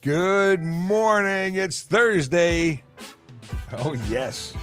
Good morning. It's Thursday. Oh, yes.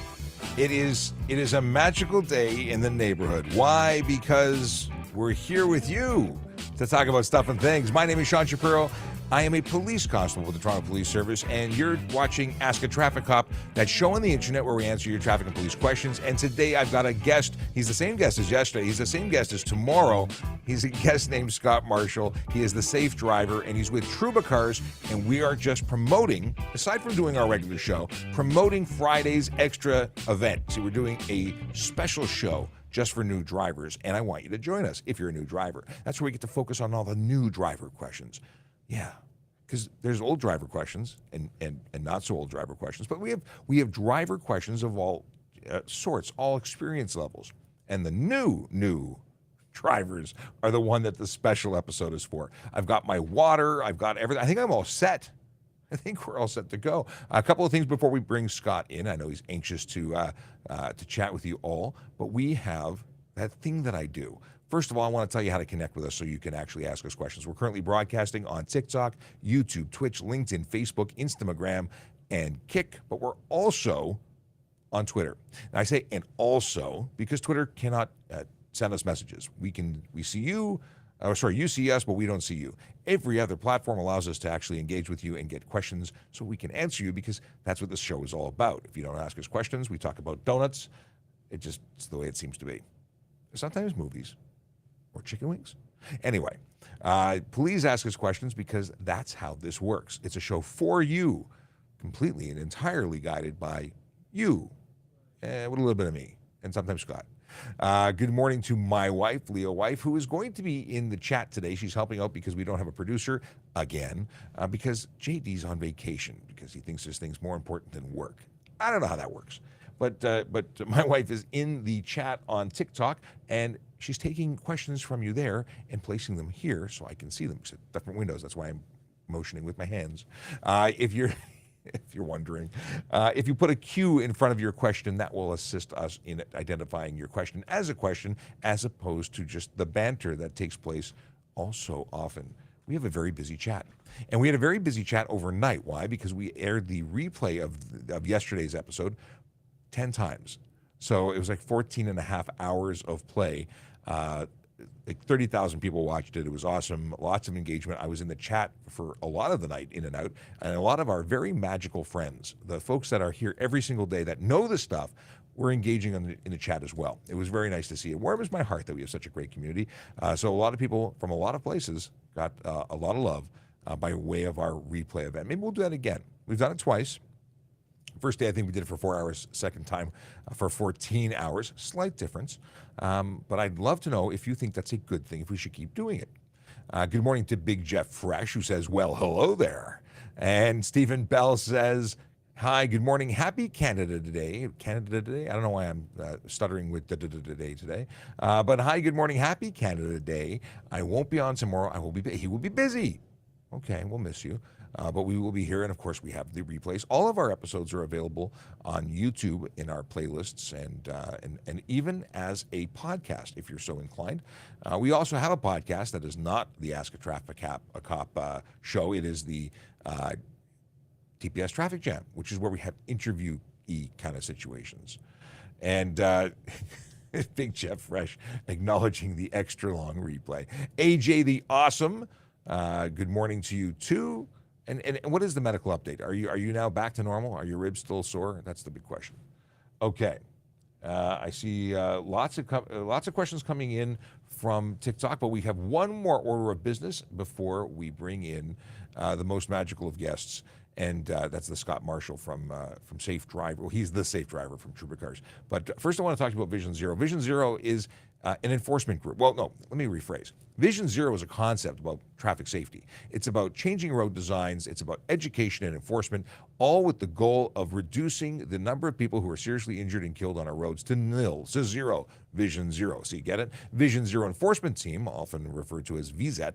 It is a magical day in the neighborhood. Why? Because we're here with you to talk about stuff and things. My name is Sean Shapiro. I am a police constable with the Toronto Police Service, and you're watching Ask a Traffic Cop, that show on the internet where we answer your traffic and police questions. And today I've got a guest. He's the same guest as yesterday. He's the same guest as tomorrow. He's a guest named Scott Marshall. He is the safe driver, and he's with Trubicars, and we are just promoting, aside from doing our regular show, promoting Friday's extra event. So we're doing a special show just for new drivers, and I want you to join us if you're a new driver. That's where we get to focus on all the new driver questions. Yeah, because there's old driver questions and not so old driver questions, but we have driver questions of all sorts, all experience levels, and the new drivers are the one that the special episode is for. I've got my water, I've got everything. I think I'm all set. I think we're all set to go. A couple of things before we bring Scott in. I know he's anxious to chat with you all, but we have that thing that I do. First of all, I want to tell you how to connect with us so you can actually ask us questions. We're currently broadcasting on TikTok, YouTube, Twitch, LinkedIn, Facebook, Instagram, and Kick, but we're also on Twitter. And I say and also because Twitter cannot send us messages. You see us, but we don't see you. Every other platform allows us to actually engage with you and get questions so we can answer you, because that's what this show is all about. If you don't ask us questions, we talk about donuts. It's the way it seems to be. Sometimes movies. Or chicken wings. Anyway, please ask us questions, because that's how this works. It's a show for you, completely and entirely guided by you, with a little bit of me, and sometimes Scott. Good morning to my wife, Leah Wife, who is going to be in the chat today. She's helping out because we don't have a producer again, because JD's on vacation because he thinks there's things more important than work. I don't know how that works. But my wife is in the chat on TikTok, and she's taking questions from you there and placing them here so I can see them. It's different windows. That's why I'm motioning with my hands. If you're wondering, if you put a Q in front of your question, that will assist us in identifying your question, as opposed to just the banter that takes place also often. We have a very busy chat. And we had a very busy chat overnight. Why? Because we aired the replay of yesterday's episode 10 times. So it was like 14 and a half hours of play. Like 30,000 people watched it. It was awesome. Lots of engagement. I was in the chat for a lot of the night, in and out. And a lot of our very magical friends, the folks that are here every single day that know the stuff, were engaging in the chat as well. It was very nice to see. It warms my heart that we have such a great community. So a lot of people from a lot of places got a lot of love by way of our replay event. Maybe we'll do that again. We've done it twice. First day, I think we did it for 4 hours. Second time for 14 hours. Slight difference. But I'd love to know if you think that's a good thing, if we should keep doing it. Good morning to Big Jeff Fresh, who says, well, hello there. And Stephen Bell says, hi, good morning. Happy Canada Day. Canada Day? I don't know why I'm stuttering with day today. But hi, good morning. Happy Canada Day. I won't be on tomorrow. He will be busy. Okay, we'll miss you. But we will be here, and of course we have the replays. All of our episodes are available on YouTube in our playlists, and even as a podcast, if you're so inclined. We also have a podcast that is not the Ask a Traffic Cop show. It is the TPS Traffic Jam, which is where we have interview-y kind of situations. And Big Jeff Fresh acknowledging the extra long replay. AJ the Awesome, good morning to you too. And what is the medical update? Are you now back to normal? Are your ribs still sore? That's the big question. Okay, I see lots of questions coming in from TikTok, but we have one more order of business before we bring in the most magical of guests, and that's the Scott Marshall from Safe Driver. Well, he's the safe driver from Trubicars. But first, I want to talk to you about Vision Zero. Vision Zero is an enforcement group. Well, no, let me rephrase. Vision Zero is a concept about traffic safety. It's about changing road designs. It's about education and enforcement, all with the goal of reducing the number of people who are seriously injured and killed on our roads to nil, to zero. Vision Zero. So you get it? Vision Zero Enforcement Team, often referred to as VZET,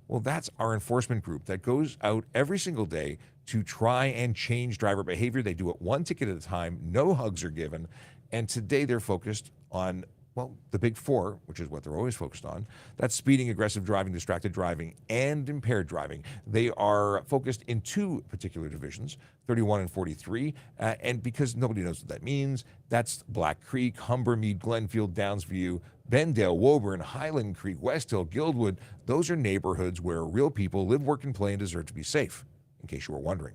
well, that's our enforcement group that goes out every single day to try and change driver behavior. They do it one ticket at a time. No hugs are given. And today they're focused on well, the big four, which is what they're always focused on. That's speeding, aggressive driving, distracted driving, and impaired driving. They are focused in two particular divisions, 31 and 43. And because nobody knows what that means, that's Black Creek, Humbermead, Glenfield, Downsview, Bendale, Woburn, Highland Creek, West Hill, Guildwood. Those are neighborhoods where real people live, work, and play and deserve to be safe, in case you were wondering.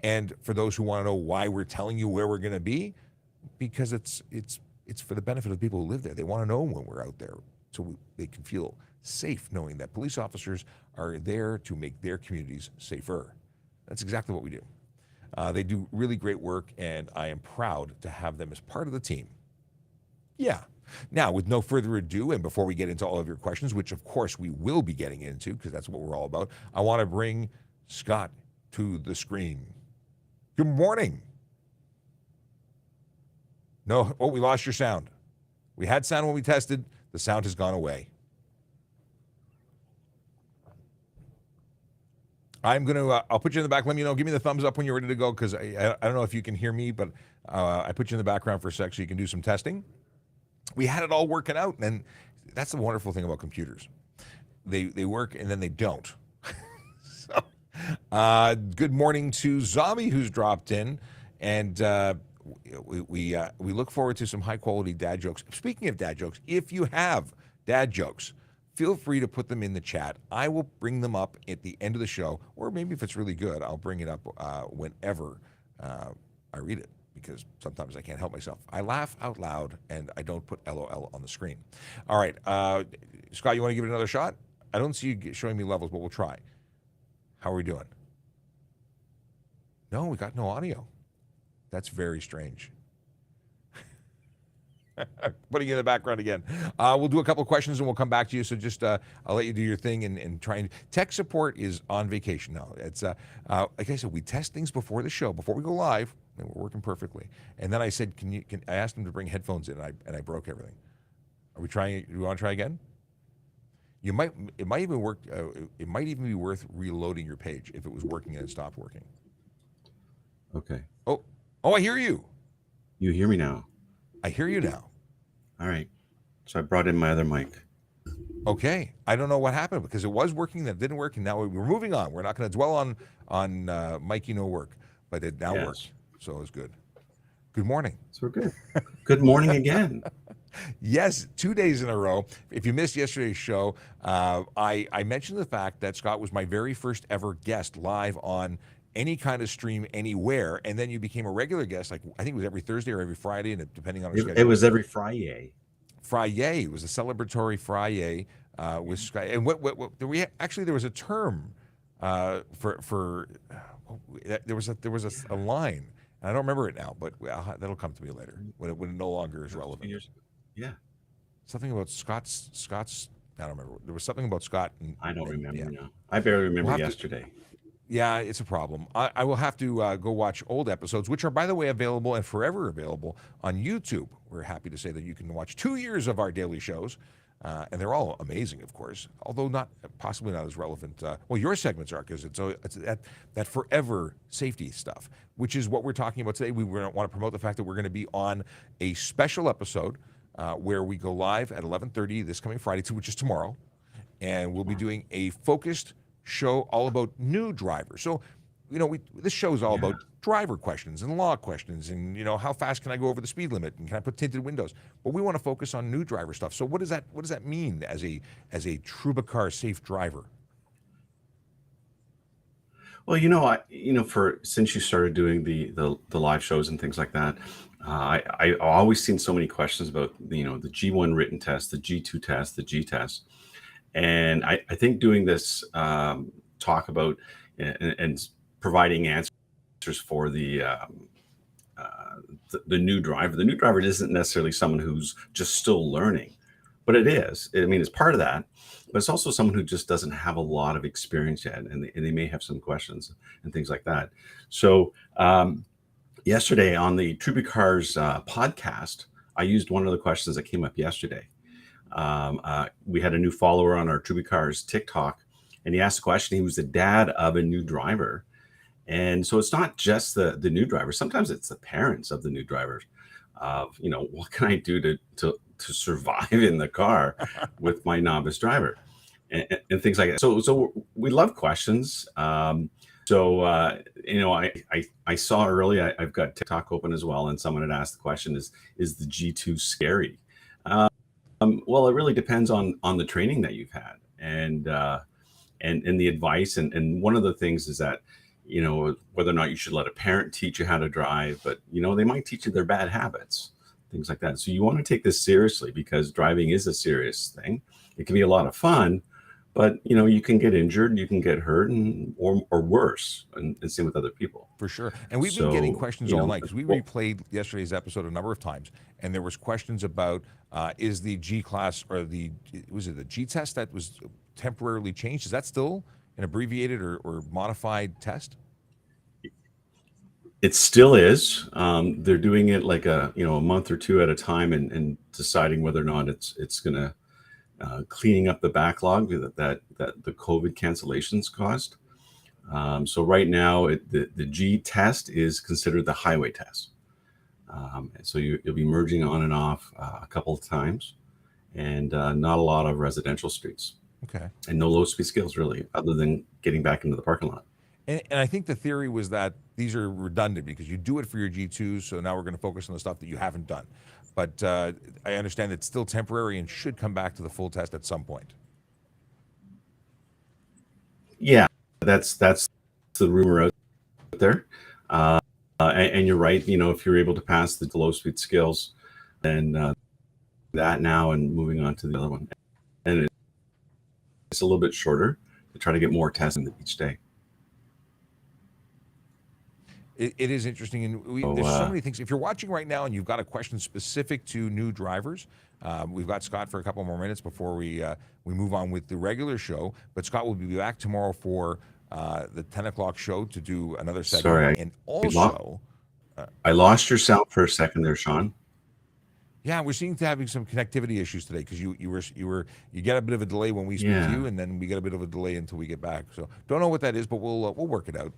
And for those who want to know why we're telling you where we're going to be, because it's for the benefit of the people who live there. They want to know when we're out there so they can feel safe knowing that police officers are there to make their communities safer. That's exactly what we do. They do really great work, and I am proud to have them as part of the team. Yeah. Now, with no further ado, and before we get into all of your questions, which of course we will be getting into because that's what we're all about, I want to bring Scott to the screen. Good morning. No, we lost your sound. We had sound when we tested. The sound has gone away. I'm going to, I'll put you in the back. Let me know. Give me the thumbs up when you're ready to go because I don't know if you can hear me, but I put you in the background for a sec so you can do some testing. We had it all working out, and that's the wonderful thing about computers. They work, and then they don't. So, good morning to Zombie, who's dropped in, and we look forward to some high-quality dad jokes. Speaking of dad jokes, if you have dad jokes, feel free to put them in the chat. I will bring them up at the end of the show, or maybe if it's really good, I'll bring it up whenever I read it, because sometimes I can't help myself. I laugh out loud, and I don't put LOL on the screen. All right, Scott, you want to give it another shot? I don't see you showing me levels, but we'll try. How are we doing? No, we got no audio. That's very strange. Putting you in the background again. We'll do a couple of questions and we'll come back to you. So just I'll let you do your thing and try and tech support is on vacation now. It's like I said, we test things before the show, before we go live, and we're working perfectly. And then I said, I asked them to bring headphones in, and I broke everything. Are we trying? Do you want to try again? It might even work. It might even be worth reloading your page if it was working and it stopped working. Okay. Oh, I hear you. You hear me now? I hear you now. All right. So I brought in my other mic. Okay. I don't know what happened because it was working, that didn't work, and now we're moving on. We're not going to dwell on Mikey no work, but it now works. So it's good. Good morning. So we're good. Good morning again. Yes, 2 days in a row. If you missed yesterday's show, I mentioned the fact that Scott was my very first ever guest live on any kind of stream anywhere, and then you became a regular guest. Like I think it was every Thursday or every Friday, and depending on our schedule. It was every Friday. Friday. It was a celebratory Friday with Scott. And what there was a term for there was a line. And I don't remember it now, but that'll come to me later when it no longer is relevant. Yeah. Something about Scott's. I don't remember. There was something about Scott. I don't remember now. I barely remember yesterday. Yeah, it's a problem. I will have to go watch old episodes, which are, by the way, available and forever available on YouTube. We're happy to say that you can watch 2 years of our daily shows, and they're all amazing, of course, although possibly not as relevant. Well, your segments are, because it's that forever safety stuff, which is what we're talking about today. We want to promote the fact that we're going to be on a special episode where we go live at 11:30 this coming Friday, which is tomorrow, and we'll be doing a focused show all about new drivers. So, this show is all about driver questions and law questions and, how fast can I go over the speed limit and can I put tinted windows? But we want to focus on new driver stuff. So what does that mean as a Trubicar safe driver? Well, since you started doing the live shows and things like that, I always seen so many questions about, the G1 written test, the G2 test, the G test. And I think doing this talk about and providing answers for the new driver. The new driver isn't necessarily someone who's just still learning, but it is. I mean, it's part of that, but it's also someone who just doesn't have a lot of experience yet, and they may have some questions and things like that. So yesterday on the Trubicars podcast, I used one of the questions that came up yesterday. We had a new follower on our Trubicars TikTok, and he asked a question. He was the dad of a new driver. And so it's not just the new driver. Sometimes it's the parents of the new drivers. of, what can I do to survive in the car with my novice driver, and things like that. So we love questions. I saw early, I've got TikTok open as well, and someone had asked the question, is the G2 scary? Well, it really depends on the training that you've had, and the advice. And one of the things is that, whether or not you should let a parent teach you how to drive, but, they might teach you their bad habits, things like that. So you want to take this seriously, because driving is a serious thing. It can be a lot of fun, but, you can get injured, you can get hurt, or worse, and same with other people. For sure. And we've been getting questions all night, because we well, replayed yesterday's episode a number of times, and there was questions about is the G class, or was it the G test that was temporarily changed? Is that still an abbreviated or modified test? It still is. They're doing it like a month or two at a time, and deciding whether or not it's going to cleaning up the backlog that the COVID cancellations caused. So right now, the G test is considered the highway test. So you'll be merging on and off a couple of times, and not a lot of residential streets. Okay. And no low speed skills, really, other than getting back into the parking lot. And I think the theory was that these are redundant, because you do it for your G2s, so now we're going to focus on the stuff that you haven't done. But I understand it's still temporary and should come back to the full test at some point. Yeah, that's the rumor out there. And you're right. If you're able to pass the low speed skills, then that now, and moving on to the other one, and it's a little bit shorter to try to get more testing each day. It is interesting, and there's so many things. If you're watching right now and you've got a question specific to new drivers, we've got Scott for a couple more minutes before we move on with the regular show. But Scott will be back tomorrow for the 10 o'clock show to do another segment. Sorry, and also, I lost your sound for a second there, Sean. yeah, we're seeing to having some connectivity issues today, because you get a bit of a delay when we speak to you, and then we get a bit of a delay until we get back. So don't know what that is, but we'll work it out.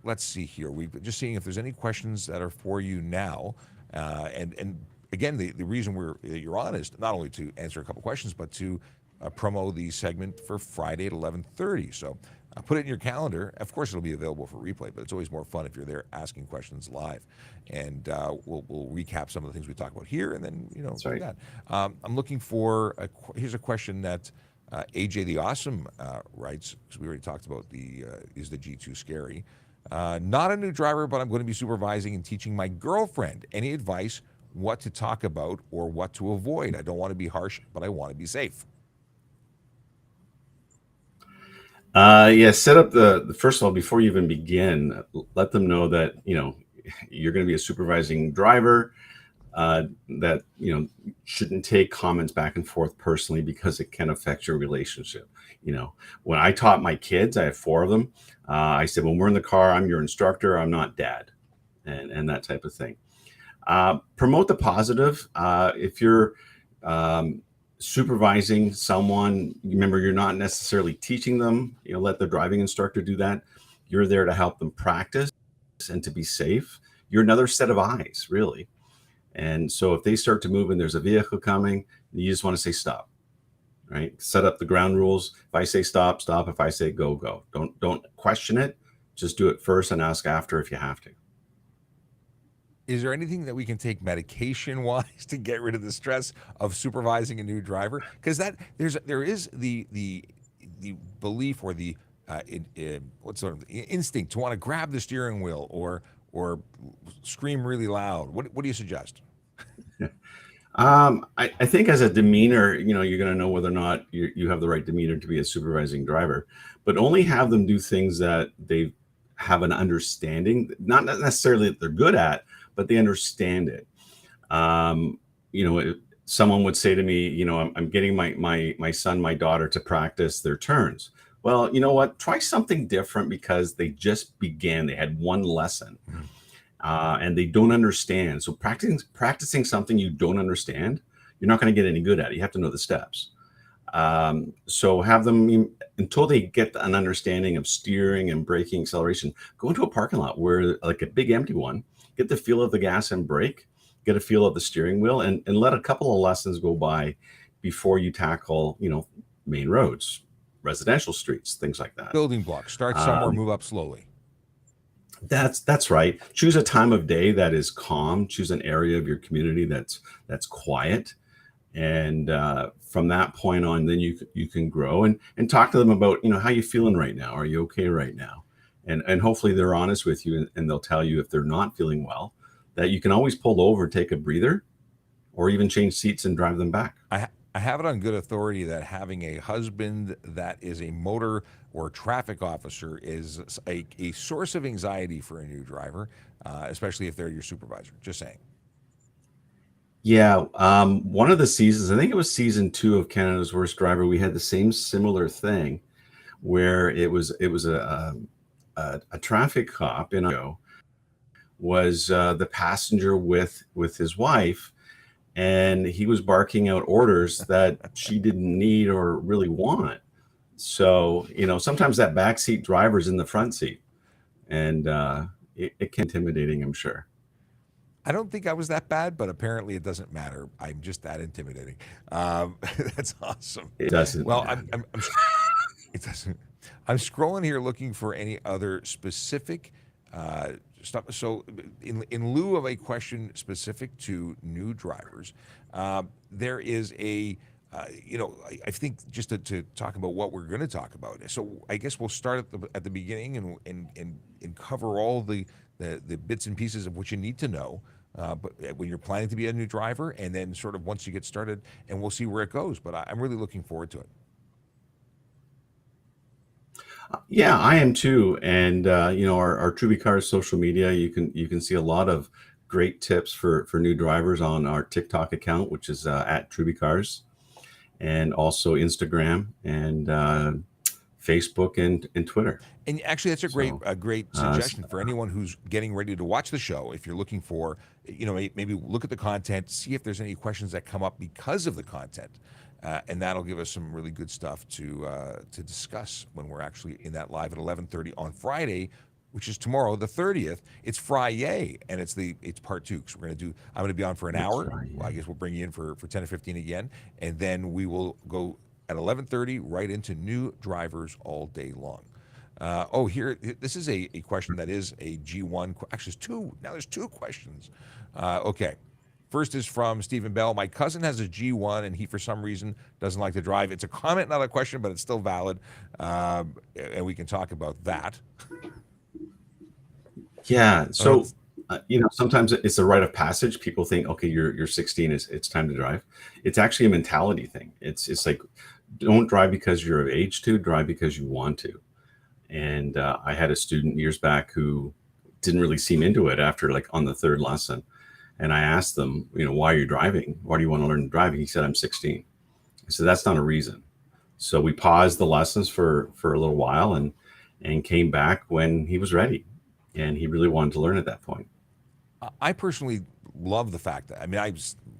Let's see here. We're just seeing if there's any questions that are for you now, and again, the reason you're on is not only to answer a couple questions, but to promo the segment for Friday at 11:30. So put it in your calendar. Of course, it'll be available for replay, but it's always more fun if you're there asking questions live. And we'll recap some of the things we talk about here, and then That's right. that. I'm looking for here's a question that AJ the Awesome writes, because we already talked about is the G2 scary? Not a new driver, but I'm going to be supervising and teaching my girlfriend. Any advice what to talk about or what to avoid? I don't want to be harsh, but I want to be safe. Yeah, set up the first of all, before you even begin, let them know that you're going to be a supervising driver, that shouldn't take comments back and forth personally, because it can affect your relationship. When I taught my kids, I have 4 of them, I said, when we're in the car, I'm your instructor, I'm not dad, and that type of thing. Promote the positive. If you're supervising someone, remember, you're not necessarily teaching them. Let the driving instructor do that. You're there to help them practice and to be safe. You're another set of eyes, really. And so if they start to move and there's a vehicle coming, you just want to say stop, right? Set up the ground rules. If I say stop, stop. If I say go, go. Don't question it. Just do it first and ask after if you have to. Is there anything that we can take medication-wise to get rid of the stress of supervising a new driver? Because there is the belief, or the what's sort of instinct to want to grab the steering wheel or scream really loud. What do you suggest? I think as a demeanor, you're going to know whether or not you have the right demeanor to be a supervising driver, but only have them do things that they have an understanding, not necessarily that they're good at, but they understand it. Someone would say to me, I'm getting my son, my daughter to practice their turns. Well, you know what? Try something different, because they just began. They had one lesson, and they don't understand. So practicing something you don't understand, you're not going to get any good at it. You have to know the steps. So have them, until they get an understanding of steering and braking, acceleration, go into a parking lot where, like a big empty one, get the feel of the gas and brake, get a feel of the steering wheel, and let a couple of lessons go by before you tackle, main roads, residential streets, things like that. Building blocks. Start somewhere, Um, move up slowly. that's right. Choose a time of day that is calm. Choose an area of your community that's quiet, and from that point on, then you can grow and talk to them about how you feeling right now. Are you okay right now? And hopefully they're honest with you, and they'll tell you if they're not feeling well, that you can always pull over, take a breather, or even change seats and drive them back. I have it on good authority that having a husband that is a motor or traffic officer is a source of anxiety for a new driver, especially if they're your supervisor. Just saying. Yeah, one of the seasons, I think it was season 2 of Canada's Worst Driver, we had the same similar thing where it was a traffic cop in Ontario was the passenger with his wife, and he was barking out orders that she didn't need or really want. So sometimes that backseat driver's in the front seat, and it can be intimidating, I'm sure. I don't think I was that bad, but apparently it doesn't matter. I'm just that intimidating. That's awesome. It doesn't Well, matter. it doesn't. I'm scrolling here looking for any other specific stuff. So, in lieu of a question specific to new drivers, there is a, I think just to talk about what we're going to talk about. So, I guess we'll start at the beginning and cover all the bits and pieces of what you need to know. But when you're planning to be a new driver, and then sort of once you get started, and we'll see where it goes. But I'm really looking forward to it. Yeah, I am too. And our Trubicars social media, you can see a lot of great tips for new drivers on our TikTok account, which is at Trubicars, and also Instagram and Facebook and Twitter. And actually, that's So, a great suggestion for anyone who's getting ready to watch the show. If you're looking for, maybe look at the content, see if there's any questions that come up because of the content, and that'll give us some really good stuff to discuss when we're actually in that live at 11:30 on Friday, which is tomorrow, the 30th. It's Friday, and it's part 2. Because I'm going to be on for an it's hour. right. Well, I guess we'll bring you in for 10 or 15 again, and then we will go at 11:30 right into new drivers all day long. Here, this is a question that is a G1. Actually, it's 2. Now there's 2 questions. Okay. First is from Stephen Bell. My cousin has a G1, and he, for some reason, doesn't like to drive. It's a comment, not a question, but it's still valid. And we can talk about that. Yeah. Uh, So, sometimes it's a rite of passage. People think, okay, you're 16, it's time to drive. It's actually a mentality thing. It's like, don't drive because you're of age to, drive because you want to. And I had a student years back who didn't really seem into it after like on the 3rd lesson. And I asked them, why are you driving? Why do you want to learn driving? He said, I'm 16. I said, that's not a reason. So we paused the lessons for a little while and came back when he was ready. And he really wanted to learn at that point. I personally love the fact that, I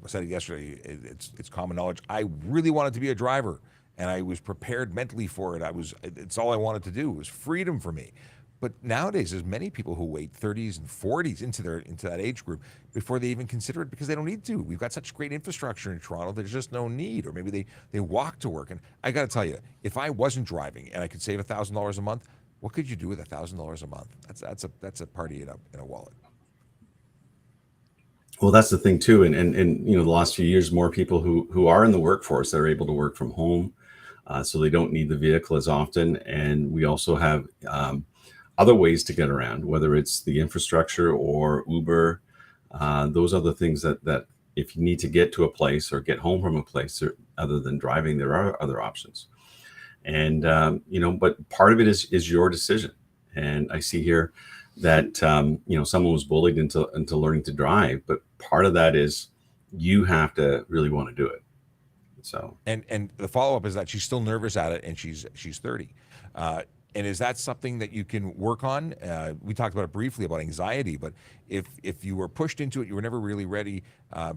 said it yesterday, it's common knowledge. I really wanted to be a driver, and I was prepared mentally for it. It's all I wanted to do. It was freedom for me. But nowadays, there's many people who wait 30s and 40s into that age group before they even consider it, because they don't need to. We've got such great infrastructure in Toronto. There's just no need. Or maybe they walk to work. And I got to tell you, if I wasn't driving and I could save $1,000 a month, what could you do with $1,000 a month? That's a party in a wallet. Well, that's the thing too. And the last few years, more people who are in the workforce that are able to work from home, so they don't need the vehicle as often. And we also have other ways to get around, whether it's the infrastructure or Uber. Those are the things that if you need to get to a place or get home from a place, other than driving, there are other options. And but part of it is your decision. And I see here that someone was bullied into learning to drive, but part of that is you have to really want to do it. So and the follow up is that she's still nervous at it, and she's 30. And is that something that you can work on? We talked about it briefly about anxiety, but if you were pushed into it, you were never really ready. I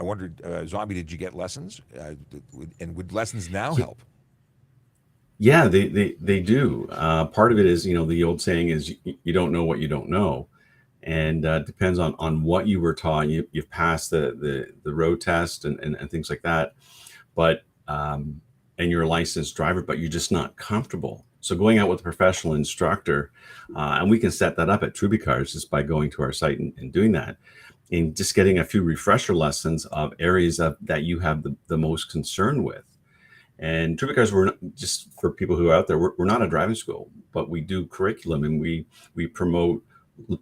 wondered, Zombie, did you get lessons? And would lessons now help? yeah, they do. Part of it is the old saying is you don't know what you don't know, and depends on what you were taught. You've passed the road test and things like that, but and you're a licensed driver, but you're just not comfortable. So going out with a professional instructor, and we can set that up at Trubicars just by going to our site and doing that, and just getting a few refresher lessons of areas that you have the most concern with. And Trubicars, we're not, just for people who are out there, we're not a driving school, but we do curriculum, and we promote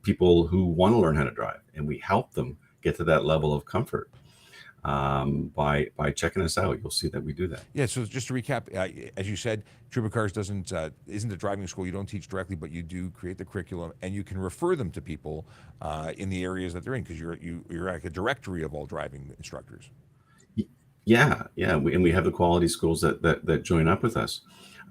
people who want to learn how to drive, and we help them get to that level of comfort by checking us out. You'll see that we do that. Yeah. So just to recap, as you said, Trubicars isn't a driving school. You don't teach directly, but you do create the curriculum, and you can refer them to people in the areas that they're in, because you're like a directory of all driving instructors. Yeah, and we have the quality schools that join up with us,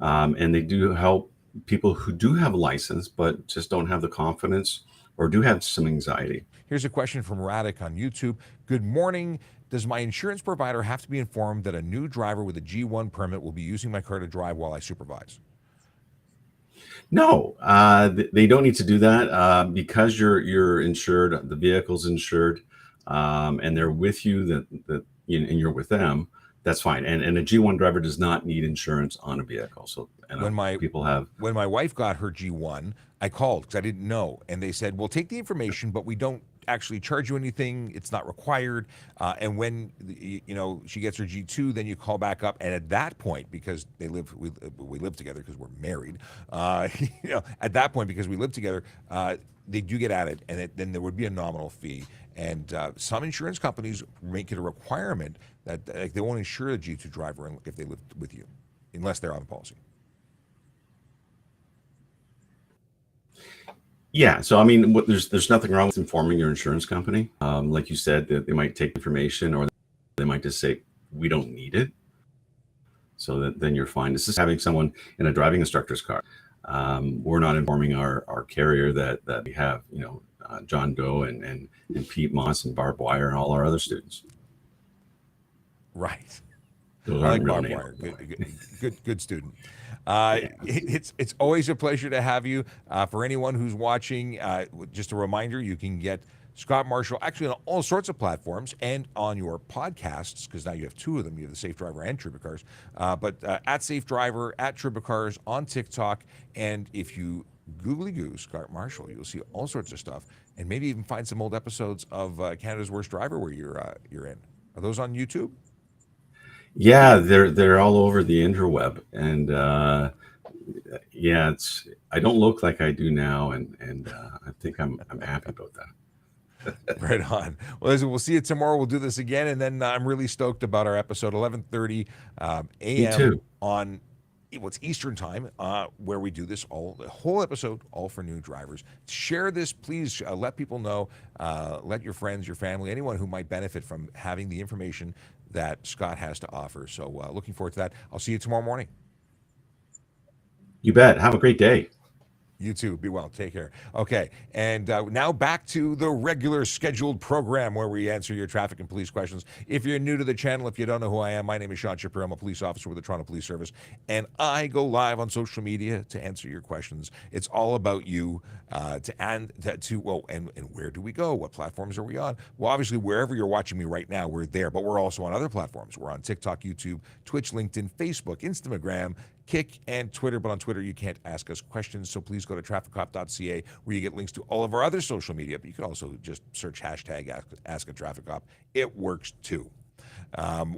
and they do help people who do have a license but just don't have the confidence or do have some anxiety. Here's a question from Radek on YouTube. Good morning. Does my insurance provider have to be informed that a new driver with a G1 permit will be using my car to drive while I supervise? No, they don't need to do that because you're insured, the vehicle's insured, and they're with you. And you're with them. That's fine. And a G1 driver does not need insurance on a vehicle. So when my wife got her G1, I called because I didn't know, and they said, "We'll take the information, but we don't actually charge you anything. It's not required." And when she gets her G2, then you call back up, and at that point, because we live together because we're married, at that point, because we live together, they do get added, and then there would be a nominal fee. And some insurance companies make it a requirement that they won't insure a G2 driver if they live with you, unless they're on the policy. Yeah, so I mean, there's nothing wrong with informing your insurance company. Like you said, they might take information, or they might just say, we don't need it. So then you're fine. This is having someone in a driving instructor's car. We're not informing our carrier that we have, John Doe and Pete Moss and Barb Wire and all our other students. Right. Those I aren't like real Barb names. Wire. Good student. It's always a pleasure to have you. For anyone who's watching, just a reminder, you can get Scott Marshall actually on all sorts of platforms and on your podcasts, because now you have two of them. You have the Safe Driver and Trubicars. But at Safe Driver, at Trubicars, on TikTok, and if you googly goo Scott Marshall, you'll see all sorts of stuff, and maybe even find some old episodes of Canada's Worst Driver where you're in. Are those on YouTube? Yeah, they're all over the interweb, and I don't look like I do now, and I think I'm happy about that. Right on. Well, listen, we'll see you tomorrow. We'll do this again, and then I'm really stoked about our episode 11:30 a.m. on what's Eastern time, where we do this the whole episode, all for new drivers. Share this, please. Let people know. Let your friends, your family, anyone who might benefit from having the information that Scott has to offer. So looking forward to that. I'll see you tomorrow morning. You bet. Have a great day. You too. Be well. Take care. Okay. And now back to the regular scheduled program where we answer your traffic and police questions. If you're new to the channel, if you don't know who I am, my name is Shapiro. I'm a police officer with the Toronto Police Service, and I go live on social media to answer your questions. It's all about you. And where do we go? What platforms are we on? Well, obviously, wherever you're watching me right now, we're there, but we're also on other platforms. We're on TikTok, YouTube, Twitch, LinkedIn, Facebook, Instagram, Kick, and Twitter. But on Twitter, you can't ask us questions, so please go to trafficcop.ca, where you get links to all of our other social media. But you can also just search hashtag Ask a Traffic Cop. It works too.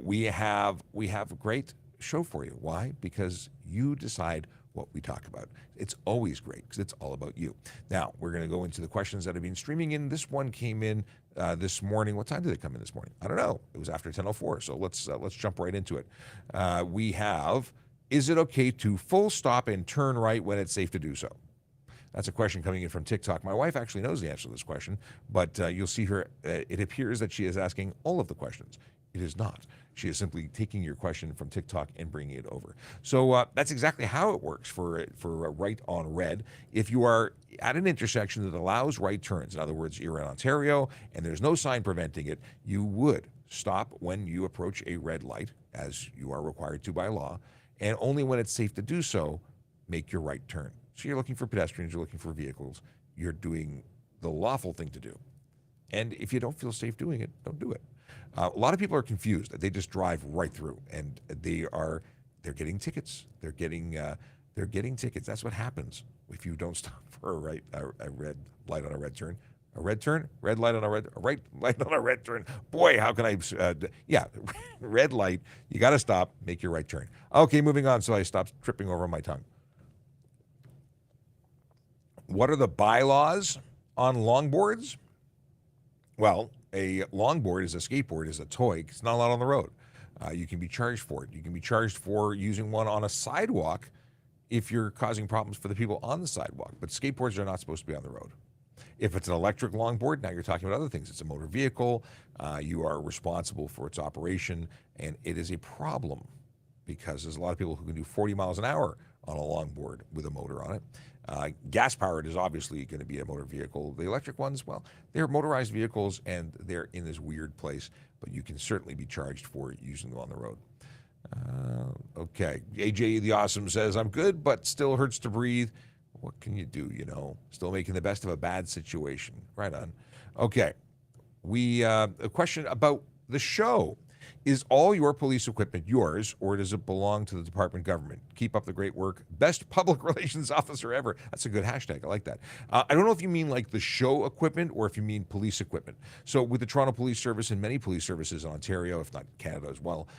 We have a great show for you. Why? Because you decide what we talk about. It's always great because it's all about you. Now, we're going to go into the questions that have been streaming in. This one came in this morning. What time did it come in this morning? I don't know. It was after 10:04, so let's jump right into it. We have, is it okay to full stop and turn right when it's safe to do so? That's a question coming in from TikTok. My wife actually knows the answer to this question, but you'll see her. It appears that she is asking all of the questions. It is not. She is simply taking your question from TikTok and bringing it over. So that's exactly how it works for right on red. If you are at an intersection that allows right turns, in other words, you're in Ontario and there's no sign preventing it, you would stop when you approach a red light, as you are required to by law, and only when it's safe to do so, make your right turn. So you're looking for pedestrians, you're looking for vehicles, you're doing the lawful thing to do. And if you don't feel safe doing it, don't do it. A lot of people are confused. They just drive right through, and they're getting tickets. They're getting tickets. That's what happens if you don't stop for a red light on a red turn. A red turn, red light on a right light on a red turn. Boy, how can I? Red light. You got to stop. Make your right turn. Okay, moving on. So I stopped tripping over my tongue. What are the bylaws on longboards? Well, a longboard is a skateboard, is a toy. It's not allowed on the road. You can be charged for it. You can be charged for using one on a sidewalk if you're causing problems for the people on the sidewalk. But skateboards are not supposed to be on the road. If it's an electric longboard, now you're talking about other things. It's a motor vehicle. You are responsible for its operation, and it is a problem because there's a lot of people who can do 40 miles an hour on a longboard with a motor on it. Gas-powered is obviously going to be a motor vehicle. The electric ones, well, they're motorized vehicles, and they're in this weird place, but you can certainly be charged for using them on the road. Okay. AJ the Awesome says, I'm good, but still hurts to breathe. What can you do, Still making the best of a bad situation. Right on. Okay. A question about the show. Is all your police equipment yours, or does it belong to the department government? Keep up the great work. Best public relations officer ever. That's a good hashtag. I like that. I don't know if you mean like the show equipment or if you mean police equipment. So with the Toronto Police Service and many police services in Ontario, if not Canada as well,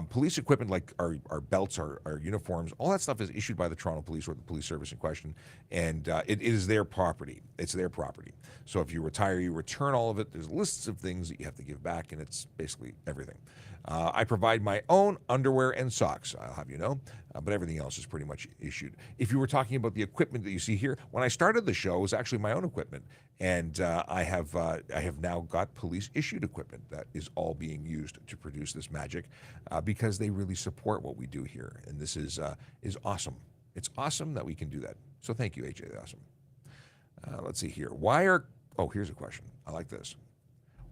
police equipment like our belts, our uniforms, all that stuff is issued by the Toronto Police or the police service in question, and it is their property. It's their property. So if you retire, you return all of it. There's lists of things that you have to give back, and it's basically everything. I provide my own underwear and socks, I'll have you know, but everything else is pretty much issued. If you were talking about the equipment that you see here, when I started the show, it was actually my own equipment, and I have now got police-issued equipment that is all being used to produce this magic because they really support what we do here, and this is awesome. It's awesome that we can do that. So thank you, AJ. Awesome. Let's see here. Here's a question. I like this.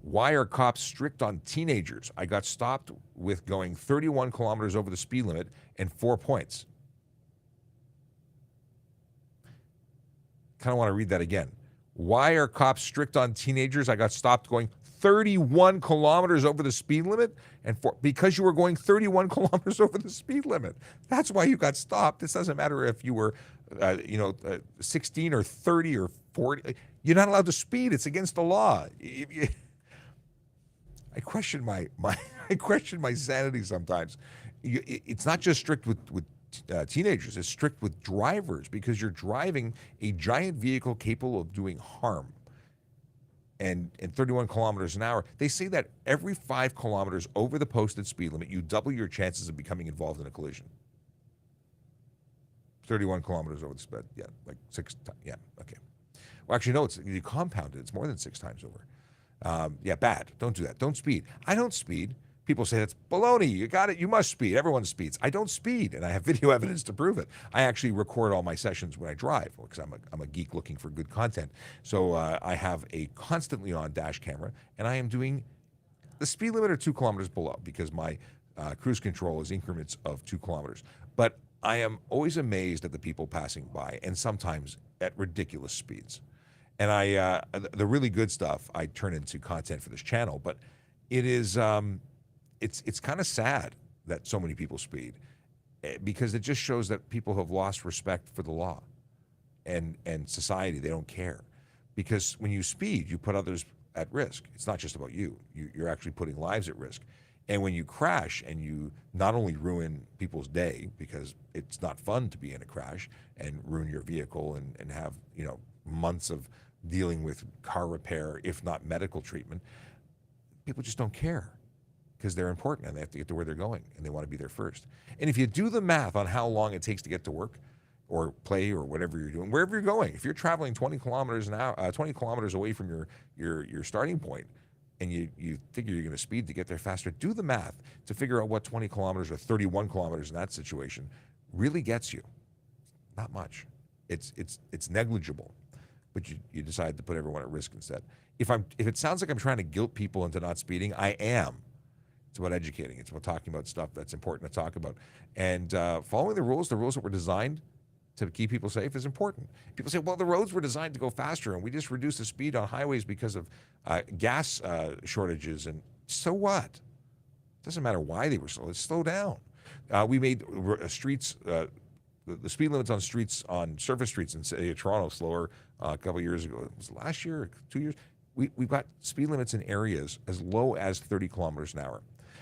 Why are cops strict on teenagers? I got stopped with going 31 kilometers over the speed limit and 4 points. Kind of want to read that again. Why are cops strict on teenagers? I got stopped going 31 kilometers over the speed limit because you were going 31 kilometers over the speed limit. That's why you got stopped. This doesn't matter if you were 16 or 30 or 40. You're not allowed to speed. It's against the law. I question my sanity sometimes. It's not just strict with teenagers. It's strict with drivers because you're driving a giant vehicle capable of doing harm. And 31 kilometers an hour. They say that every 5 kilometers over the posted speed limit, you double your chances of becoming involved in a collision. 31 kilometers over the speed. Yeah, like 6 times. Yeah, okay. Well, actually, no, you compound it. It's more than 6 times over. Bad. Don't do that. Don't speed. I don't speed. People say that's baloney. You got it. You must speed. Everyone speeds. I don't speed, and I have video evidence to prove it. I actually record all my sessions when I drive because I'm a geek looking for good content. So I have a constantly on dash camera, and I am doing the speed limit or 2 kilometers below because my cruise control is increments of 2 kilometers. But I am always amazed at the people passing by, and sometimes at ridiculous speeds. And the really good stuff I turn into content for this channel, but it is it's kind of sad that so many people speed because it just shows that people have lost respect for the law and society. They don't care because when you speed, you put others at risk. It's not just about you. You're actually putting lives at risk. And when you crash and you not only ruin people's day because it's not fun to be in a crash and ruin your vehicle and have months of dealing with car repair, if not medical treatment, people just don't care because they're important and they have to get to where they're going and they want to be there first. And if you do the math on how long it takes to get to work or play or whatever you're doing, wherever you're going, if you're traveling 20 kilometers an hour, 20 kilometers away from your starting point, and you figure you're going to speed to get there faster, do the math to figure out what 20 kilometers or 31 kilometers in that situation really gets you. Not much. It's negligible. But you decide to put everyone at risk instead. If it sounds like I'm trying to guilt people into not speeding, I am. It's about educating. It's about talking about stuff that's important to talk about. And following the rules that were designed to keep people safe is important. People say, well, the roads were designed to go faster, and we just reduced the speed on highways because of gas shortages. And so what? It doesn't matter why they were slow. Let's slow down. We made streets, the speed limits on streets, on surface streets in city of Toronto slower a couple of years ago. It was last year or 2 years. We've got speed limits in areas as low as 30 kilometers an hour.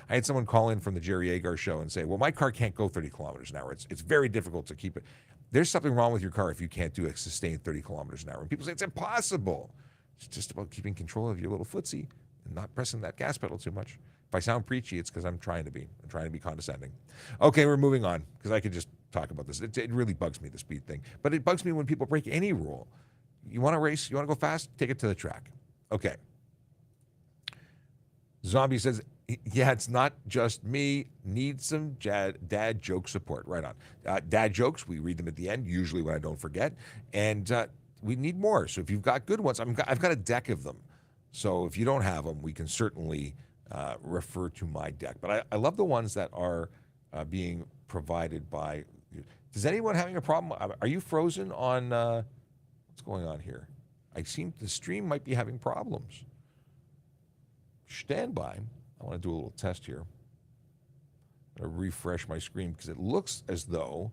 I had someone call in from the Jerry Agar show and say, well, my car can't go 30 kilometers an hour. It's very difficult to keep it. There's something wrong with your car if you can't do a sustained 30 kilometers an hour. And people say it's impossible. It's just about keeping control of your little footsie and not pressing that gas pedal too much. If I sound preachy, it's because I'm trying to be condescending. Okay, we're moving on because I could just talk about this. It really bugs me, the speed thing. But it bugs me when people break any rule. You want to race? You want to go fast? Take it to the track. Okay. Zombie says, yeah, it's not just me. Need some dad joke support. Right on. Dad jokes, we read them at the end, usually when I don't forget. And we need more. So if you've got good ones, I've got a deck of them. So if you don't have them, we can certainly refer to my deck. But I love the ones that are being provided by. Is anyone having a problem? Are you frozen on what's going on here? The stream might be having problems. Stand by. I want to do a little test here. I'm going to refresh my screen because it looks as though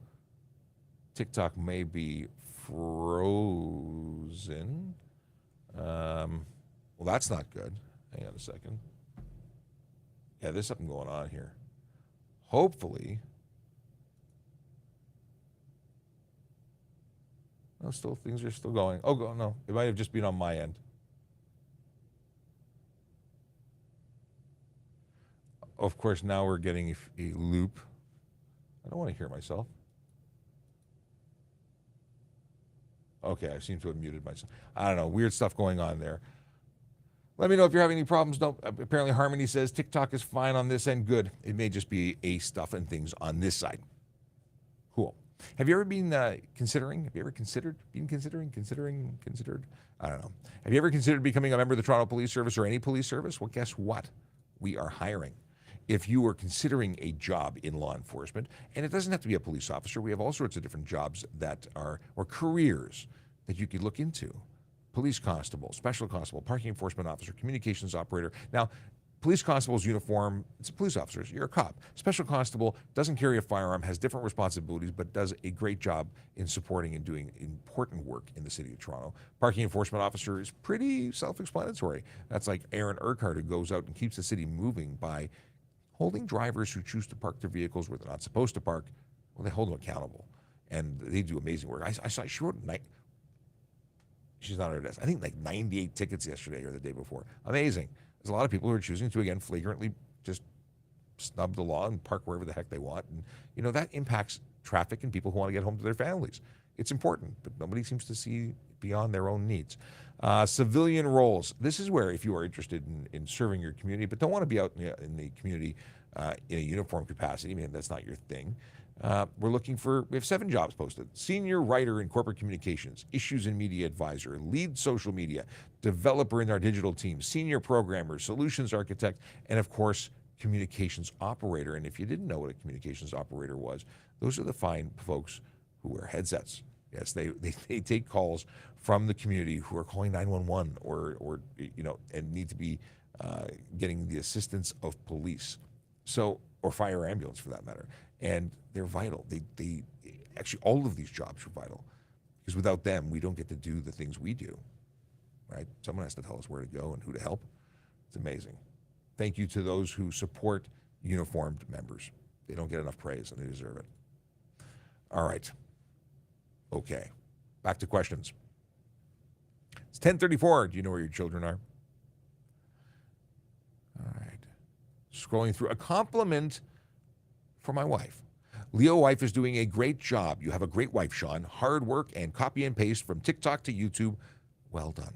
TikTok may be frozen. Well, that's not good. Hang on a second. Yeah, there's something going on here. Hopefully. No, things are still going. Oh, no. It might have just been on my end. Of course, now we're getting a loop. I don't want to hear myself. Okay, I seem to have muted myself. I don't know. Weird stuff going on there. Let me know if you're having any problems. No, apparently Harmony says TikTok is fine on this end. Good. It may just be stuff and things on this side. Cool. Have you ever been considering? Have you ever considered? I don't know. Have you ever considered becoming a member of the Toronto Police Service or any police service? Well, guess what? We are hiring. If you are considering a job in law enforcement, and it doesn't have to be a police officer, we have all sorts of different jobs that are, or careers that you could look into. Police constable, special constable, parking enforcement officer, communications operator. Now, police constable's uniform, it's a police officer, you're a cop. Special constable doesn't carry a firearm, has different responsibilities, but does a great job in supporting and doing important work in the city of Toronto. Parking enforcement officer is pretty self-explanatory. That's like Aaron Urquhart, who goes out and keeps the city moving by holding drivers who choose to park their vehicles where they're not supposed to park. Well, they hold them accountable, and they do amazing work. I saw she wrote she's not on her desk. I think like 98 tickets yesterday or the day before. Amazing. There's a lot of people who are choosing to, again, flagrantly just snub the law and park wherever the heck they want. And, that impacts traffic and people who want to get home to their families. It's important, but nobody seems to see beyond their own needs. Civilian roles. This is where, if you are interested in serving your community, but don't want to be out in the community in a uniform capacity, I mean, that's not your thing. We have 7 jobs posted. Senior writer in corporate communications, issues and media advisor, lead social media, developer in our digital team, senior programmer, solutions architect, and of course, communications operator. And if you didn't know what a communications operator was, those are the fine folks who wear headsets. Yes, they take calls from the community who are calling 911 or and need to be getting the assistance of police. Or fire ambulance for that matter. And they're vital. They actually, all of these jobs are vital because without them, we don't get to do the things we do, right? Someone has to tell us where to go and who to help. It's amazing. Thank you to those who support uniformed members. They don't get enough praise and they deserve it. All right. Okay. Back to questions. It's 10:34. Do you know where your children are? All right. Scrolling through a compliment for my wife. Leo wife is doing a great job. You have a great wife, Sean. Hard work and copy and paste from TikTok to YouTube. Well done.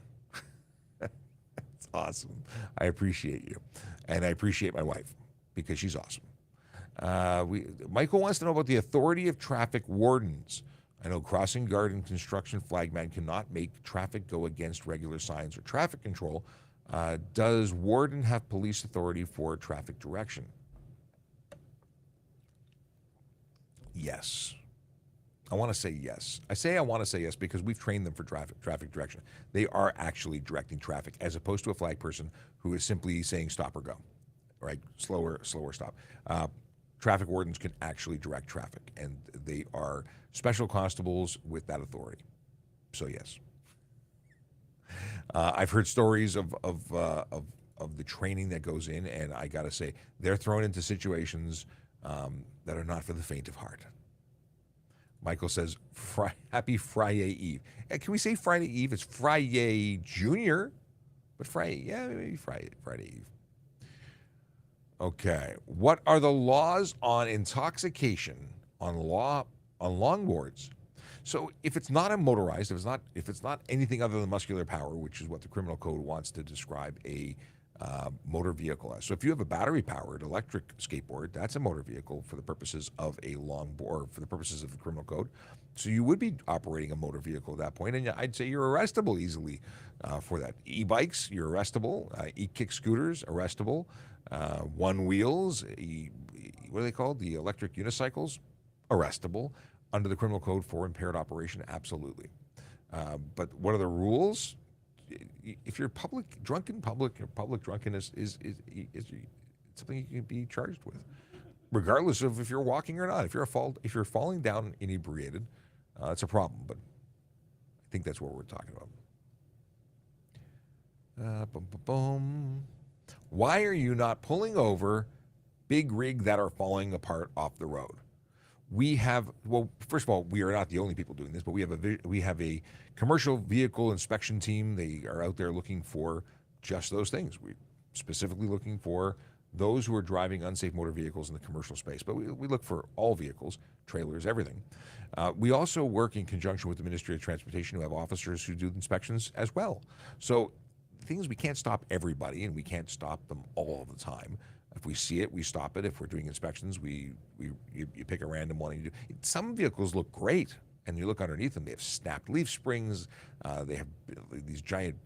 That's awesome. I appreciate you. And I appreciate my wife because she's awesome. Michael wants to know about the authority of traffic wardens. I know crossing guard and construction flagman cannot make traffic go against regular signs or traffic control. Does warden have police authority for traffic direction? Yes. I want to say yes. I want to say yes because we've trained them for traffic direction. They are actually directing traffic as opposed to a flag person who is simply saying stop or go, right? Slower, stop. Traffic wardens can actually direct traffic, and they are special constables with that authority. So yes. I've heard stories of the training that goes in, and I got to say, they're thrown into situations that are not for the faint of heart. Michael says, happy Friday Eve. Can we say Friday Eve? It's Friday Junior, but Friday, yeah, maybe Friday Eve. Okay. What are the laws on intoxication on longboards? So if it's not a motorized, if it's not anything other than muscular power, which is what the criminal code wants to describe a motor vehicle as. So if you have a battery-powered electric skateboard, that's a motor vehicle for the purposes of a longboard, for the purposes of the criminal code. So you would be operating a motor vehicle at that point, and I'd say you're arrestable easily for that. E-bikes, you're arrestable. E-kick scooters, arrestable. One wheels, what are they called? The electric unicycles, arrestable. Under the criminal code for impaired operation, absolutely. But what are the rules? If you're drunk in public, public drunkenness is something you can be charged with, regardless of if you're walking or not. If you're falling down inebriated, it's a problem. But I think that's what we're talking about. Why are you not pulling over big rig that are falling apart off the road? First of all, we are not the only people doing this, but we have a commercial vehicle inspection team. They are out there looking for just those things. We're specifically looking for those who are driving unsafe motor vehicles in the commercial space, but we look for all vehicles, trailers, everything. We also work in conjunction with the Ministry of Transportation, who have officers who do inspections as well. So the thing is, we can't stop everybody, and we can't stop them all the time. If we see it, we stop it. If we're doing inspections, you pick a random one. And you do. Some vehicles look great, and you look underneath them. They have snapped leaf springs. They have these giant,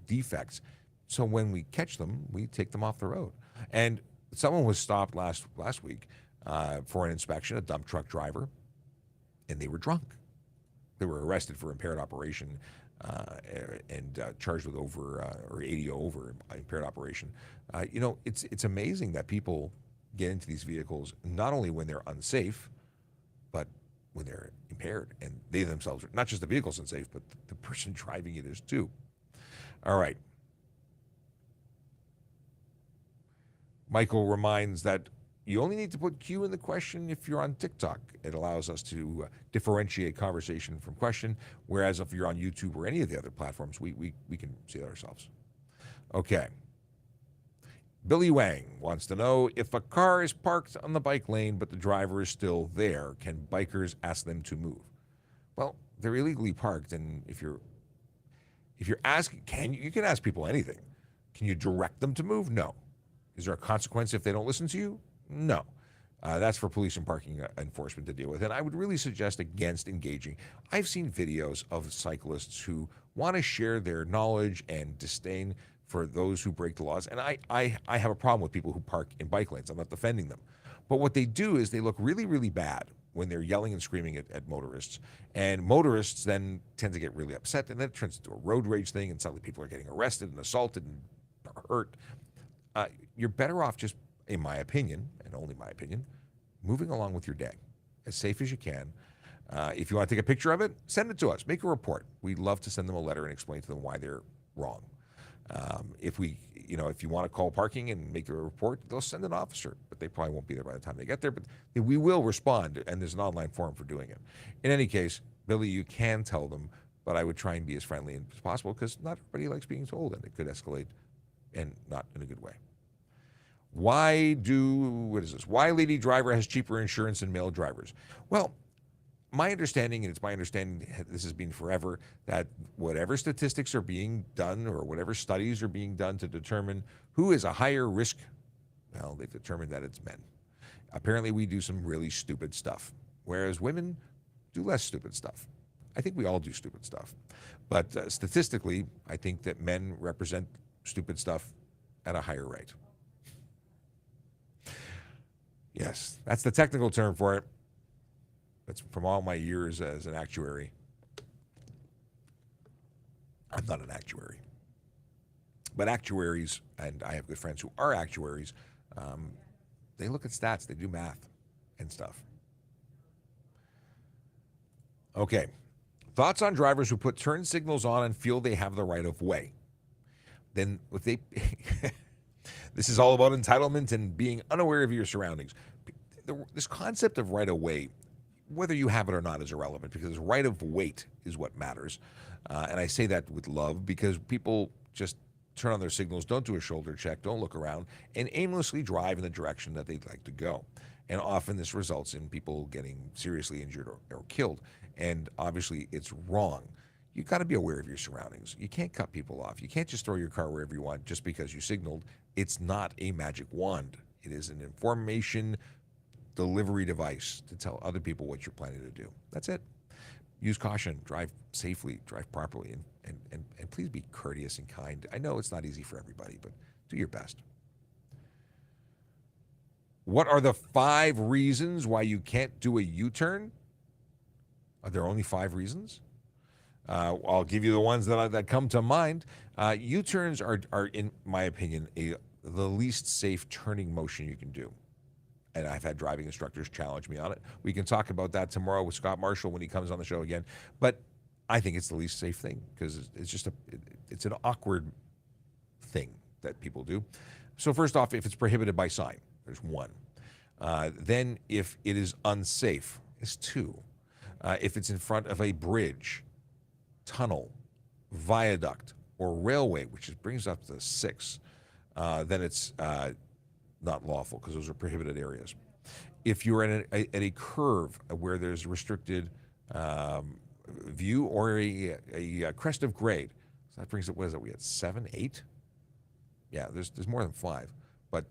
defects. So when we catch them, we take them off the road. And someone was stopped last week for an inspection, a dump truck driver, and they were drunk. They were arrested for impaired operation and charged with or 80 over impaired operation. It's amazing that people get into these vehicles not only when they're unsafe, but when they're impaired, and they themselves, not just the vehicle's unsafe, but the person driving it is too. All right. Michael reminds that you only need to put Q in the question if you're on TikTok. It allows us to differentiate conversation from question, whereas if you're on YouTube or any of the other platforms, we can see that ourselves. Okay. Billy Wang wants to know, if a car is parked on the bike lane but the driver is still there, can bikers ask them to move? Well, they're illegally parked, and if you're asking, you can ask people anything. Can you direct them to move? No. Is there a consequence if they don't listen to you? No. That's for police and parking enforcement to deal with. And I would really suggest against engaging. I've seen videos of cyclists who want to share their knowledge and disdain for those who break the laws. And I have a problem with people who park in bike lanes. I'm not defending them. But what they do is they look really, really bad when they're yelling and screaming at motorists. And motorists then tend to get really upset, and then it turns into a road rage thing, and suddenly people are getting arrested and assaulted and hurt. You're better off just, in my opinion, and only my opinion, moving along with your day as safe as you can. If you want to take a picture of it, send it to us. Make a report. We'd love to send them a letter and explain to them why they're wrong. If you want to call parking and make a report, they'll send an officer, but they probably won't be there by the time they get there. But we will respond, and there's an online forum for doing it. In any case, Billy, you can tell them, but I would try and be as friendly as possible, because not everybody likes being told, and it could escalate, and not in a good way. Why lady driver has cheaper insurance than male drivers? Well, my understanding, and it's my understanding, this has been forever, that whatever statistics are being done or whatever studies are being done to determine who is a higher risk, well, they've determined that it's men. Apparently we do some really stupid stuff, whereas women do less stupid stuff. I think we all do stupid stuff. But statistically, I think that men represent stupid stuff at a higher rate. Yes, that's the technical term for it. That's from all my years as an actuary. I'm not an actuary. But actuaries, and I have good friends who are actuaries, they look at stats, they do math and stuff. Okay. Thoughts on drivers who put turn signals on and feel they have the right of way. Then if they this is all about entitlement and being unaware of your surroundings. This concept of right of way, whether you have it or not, is irrelevant because right of weight is what matters. And I say that with love because people just turn on their signals, don't do a shoulder check, don't look around, and aimlessly drive in the direction that they'd like to go. And often this results in people getting seriously injured or killed. And obviously it's wrong. You've got to be aware of your surroundings. You can't cut people off. You can't just throw your car wherever you want just because you signaled. It's not a magic wand. It is an information delivery device to tell other people what you're planning to do. That's it. Use caution, drive safely, drive properly, and please be courteous and kind. I know it's not easy for everybody, but do your best. What are the 5 reasons why you can't do a U-turn? Are there only 5 reasons? I'll give you the ones that come to mind. U-turns are, in my opinion, the least safe turning motion you can do. And I've had driving instructors challenge me on it. We can talk about that tomorrow with Scott Marshall when he comes on the show again. But I think it's the least safe thing because it's just it's an awkward thing that people do. So first off, if it's prohibited by sign, there's 1. Then if it is unsafe, is 2. If it's in front of a bridge, tunnel, viaduct, or railway, which brings up to 6, then it's not lawful because those are prohibited areas. If you're at a curve where there's restricted view or a crest of grade, so that brings it, what is it, we had 7, 8? Yeah, there's more than 5. But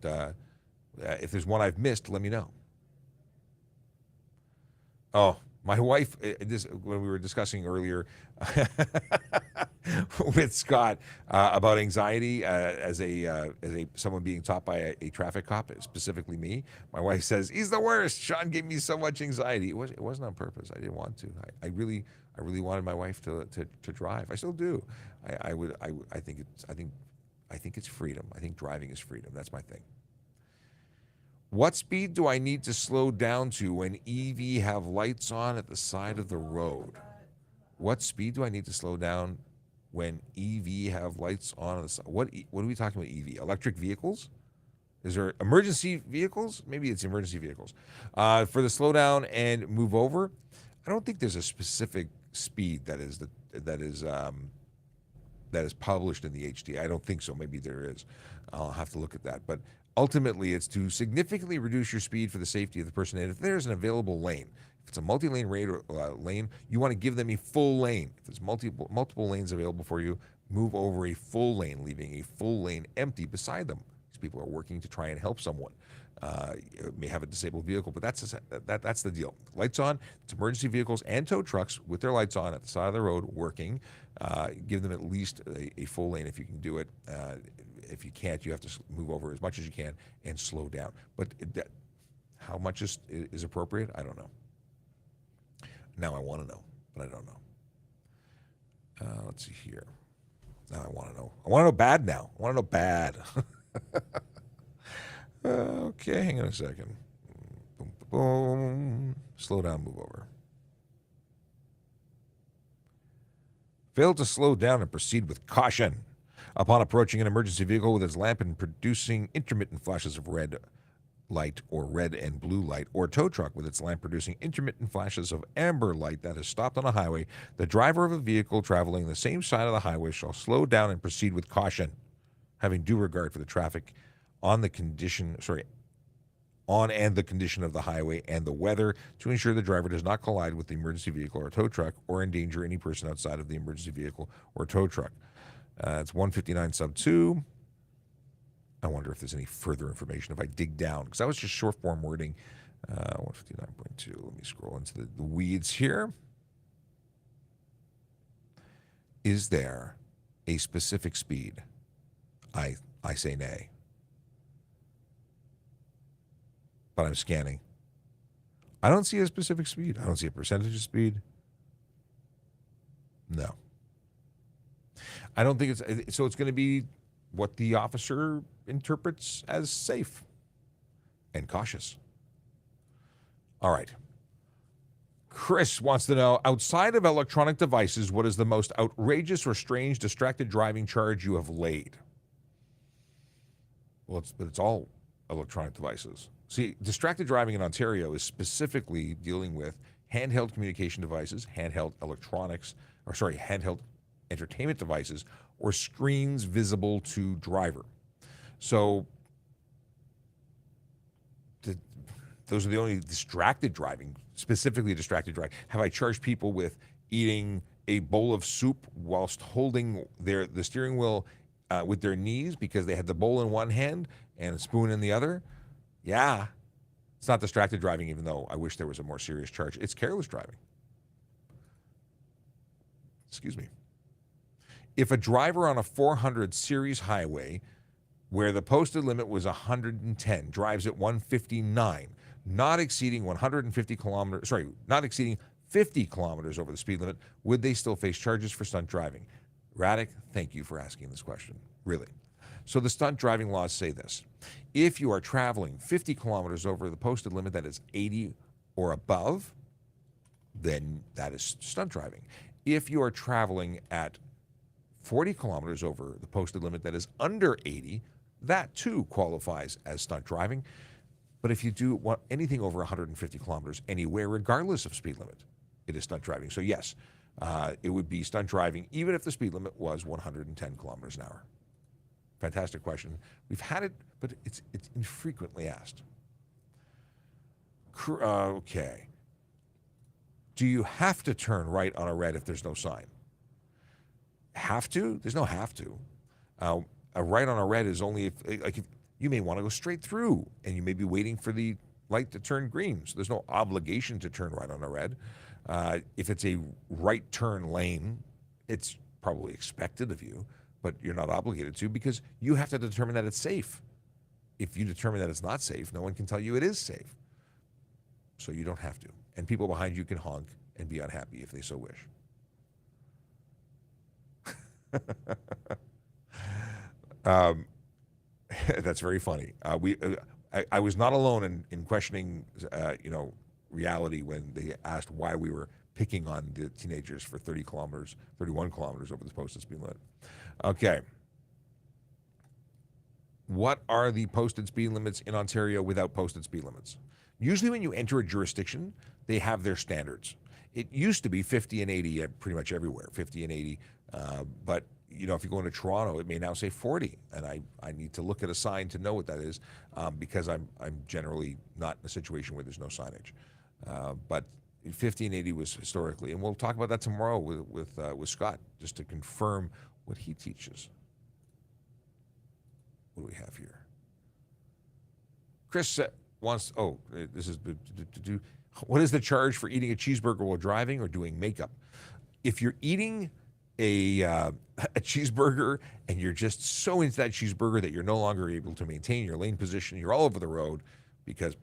if there's one I've missed, let me know. Oh, my wife, when we were discussing earlier with Scott about anxiety as someone being taught by a traffic cop, specifically me, my wife says, he's the worst. Sean gave me so much anxiety. It wasn't on purpose. I didn't want to. I really wanted my wife to drive. I still do. I think it's freedom. I think driving is freedom. That's my thing. What speed do I need to slow down to when EV have lights on at the side of the road? What speed do I need to slow down when EV have lights on at the side? What are we talking about EV? Electric vehicles? Is there emergency vehicles? Maybe it's emergency vehicles. For the slow down and move over, I don't think there's a specific speed that is published in the HDA. I don't think so. Maybe there is. I'll have to look at that. But ultimately, it's to significantly reduce your speed for the safety of the person. And if there's an available lane, if it's a multi-lane lane, you want to give them a full lane. If there's multiple lanes available for you, move over a full lane, leaving a full lane empty beside them. These people are working to try and help someone. May have a disabled vehicle, but that's the deal. Lights on. It's emergency vehicles and tow trucks with their lights on at the side of the road working. Give them at least a full lane if you can do it. If you can't, you have to move over as much as you can and slow down. But how much is appropriate? I don't know. Now I want to know, but I don't know. Let's see here. Now I want to know. I want to know bad now. I want to know bad. Okay, hang on a second. Boom, boom, boom. Slow down, move over. Fail to slow down and proceed with caution. Upon approaching an emergency vehicle with its lamp and producing intermittent flashes of red light or red and blue light, or tow truck with its lamp producing intermittent flashes of amber light that has stopped on a highway, the driver of a vehicle traveling the same side of the highway shall slow down and proceed with caution, having due regard for the traffic on and the condition of the highway and the weather to ensure the driver does not collide with the emergency vehicle or tow truck or endanger any person outside of the emergency vehicle or tow truck. It's 159 sub 2. I wonder if there's any further information if I dig down, because that was just short form wording. 159.2. Let me scroll into the weeds here. Is there a specific speed? I say nay. But I'm scanning. I don't see a specific speed. I don't see a percentage of speed. No. I don't think it's so. It's going to be what the officer interprets as safe and cautious. All right. Chris wants to know, outside of electronic devices, what is the most outrageous or strange distracted driving charge you have laid? Well, it's all electronic devices. See, distracted driving in Ontario is specifically dealing with handheld communication devices, handheld entertainment devices, or screens visible to driver. So those are the only distracted driving, specifically distracted driving. Have I charged people with eating a bowl of soup whilst holding the steering wheel with their knees because they had the bowl in one hand and a spoon in the other? Yeah. It's not distracted driving, even though I wish there was a more serious charge. It's careless driving. Excuse me. If a driver on a 400 series highway where the posted limit was 110 drives at 159, not exceeding 50 kilometers over the speed limit, would they still face charges for stunt driving? Radek, thank you for asking this question. Really. So the stunt driving laws say this. If you are traveling 50 kilometers over the posted limit that is 80 or above, then that is stunt driving. If you are traveling at 40 kilometers over the posted limit that is under 80, that too qualifies as stunt driving. But if you do anything over 150 kilometers anywhere, regardless of speed limit, it is stunt driving. So yes, it would be stunt driving even if the speed limit was 110 kilometers an hour. Fantastic question. We've had it, but it's infrequently asked. Okay. Do you have to turn right on a red if there's no sign? Have to? There's no have to. A right on a red is only if you may want to go straight through and you may be waiting for the light to turn green. So there's no obligation to turn right on a red. If it's a right turn lane, it's probably expected of you, but you're not obligated to because you have to determine that it's safe. If you determine that it's not safe, no one can tell you it is safe. So you don't have to. And people behind you can honk and be unhappy if they so wish. That's very funny. I was not alone in questioning, reality when they asked why we were picking on the teenagers for 31 kilometers over the posted speed limit. Okay. What are the posted speed limits in Ontario without posted speed limits? Usually when you enter a jurisdiction, they have their standards. It used to be 50 and 80 pretty much everywhere, 50 and 80. But, if you go into Toronto, it may now say 40. And I need to look at a sign to know what that is because I'm generally not in a situation where there's no signage. But 50 and 80 was historically. And we'll talk about that tomorrow with Scott, just to confirm what he teaches. What do we have here? Chris wants, this is, what is the charge for eating a cheeseburger while driving or doing makeup? If you're eating a cheeseburger and you're just so into that cheeseburger that you're no longer able to maintain your lane position, you're all over the road because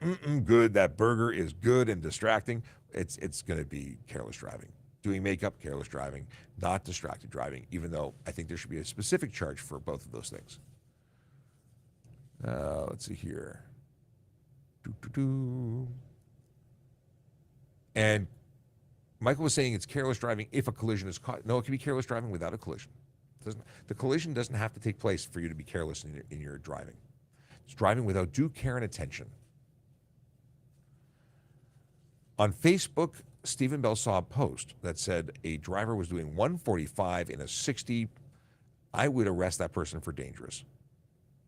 good, that burger is good and distracting, it's going to be careless driving. Doing makeup, careless driving, not distracted driving, even though I think there should be a specific charge for both of those things. Let's see here. And Michael was saying it's careless driving if a collision is caught. No, it can be careless driving without a collision. The collision doesn't have to take place for you to be careless in your driving. It's driving without due care and attention. On Facebook, Stephen Bell saw a post that said a driver was doing 145 in a 60. I would arrest that person for dangerous.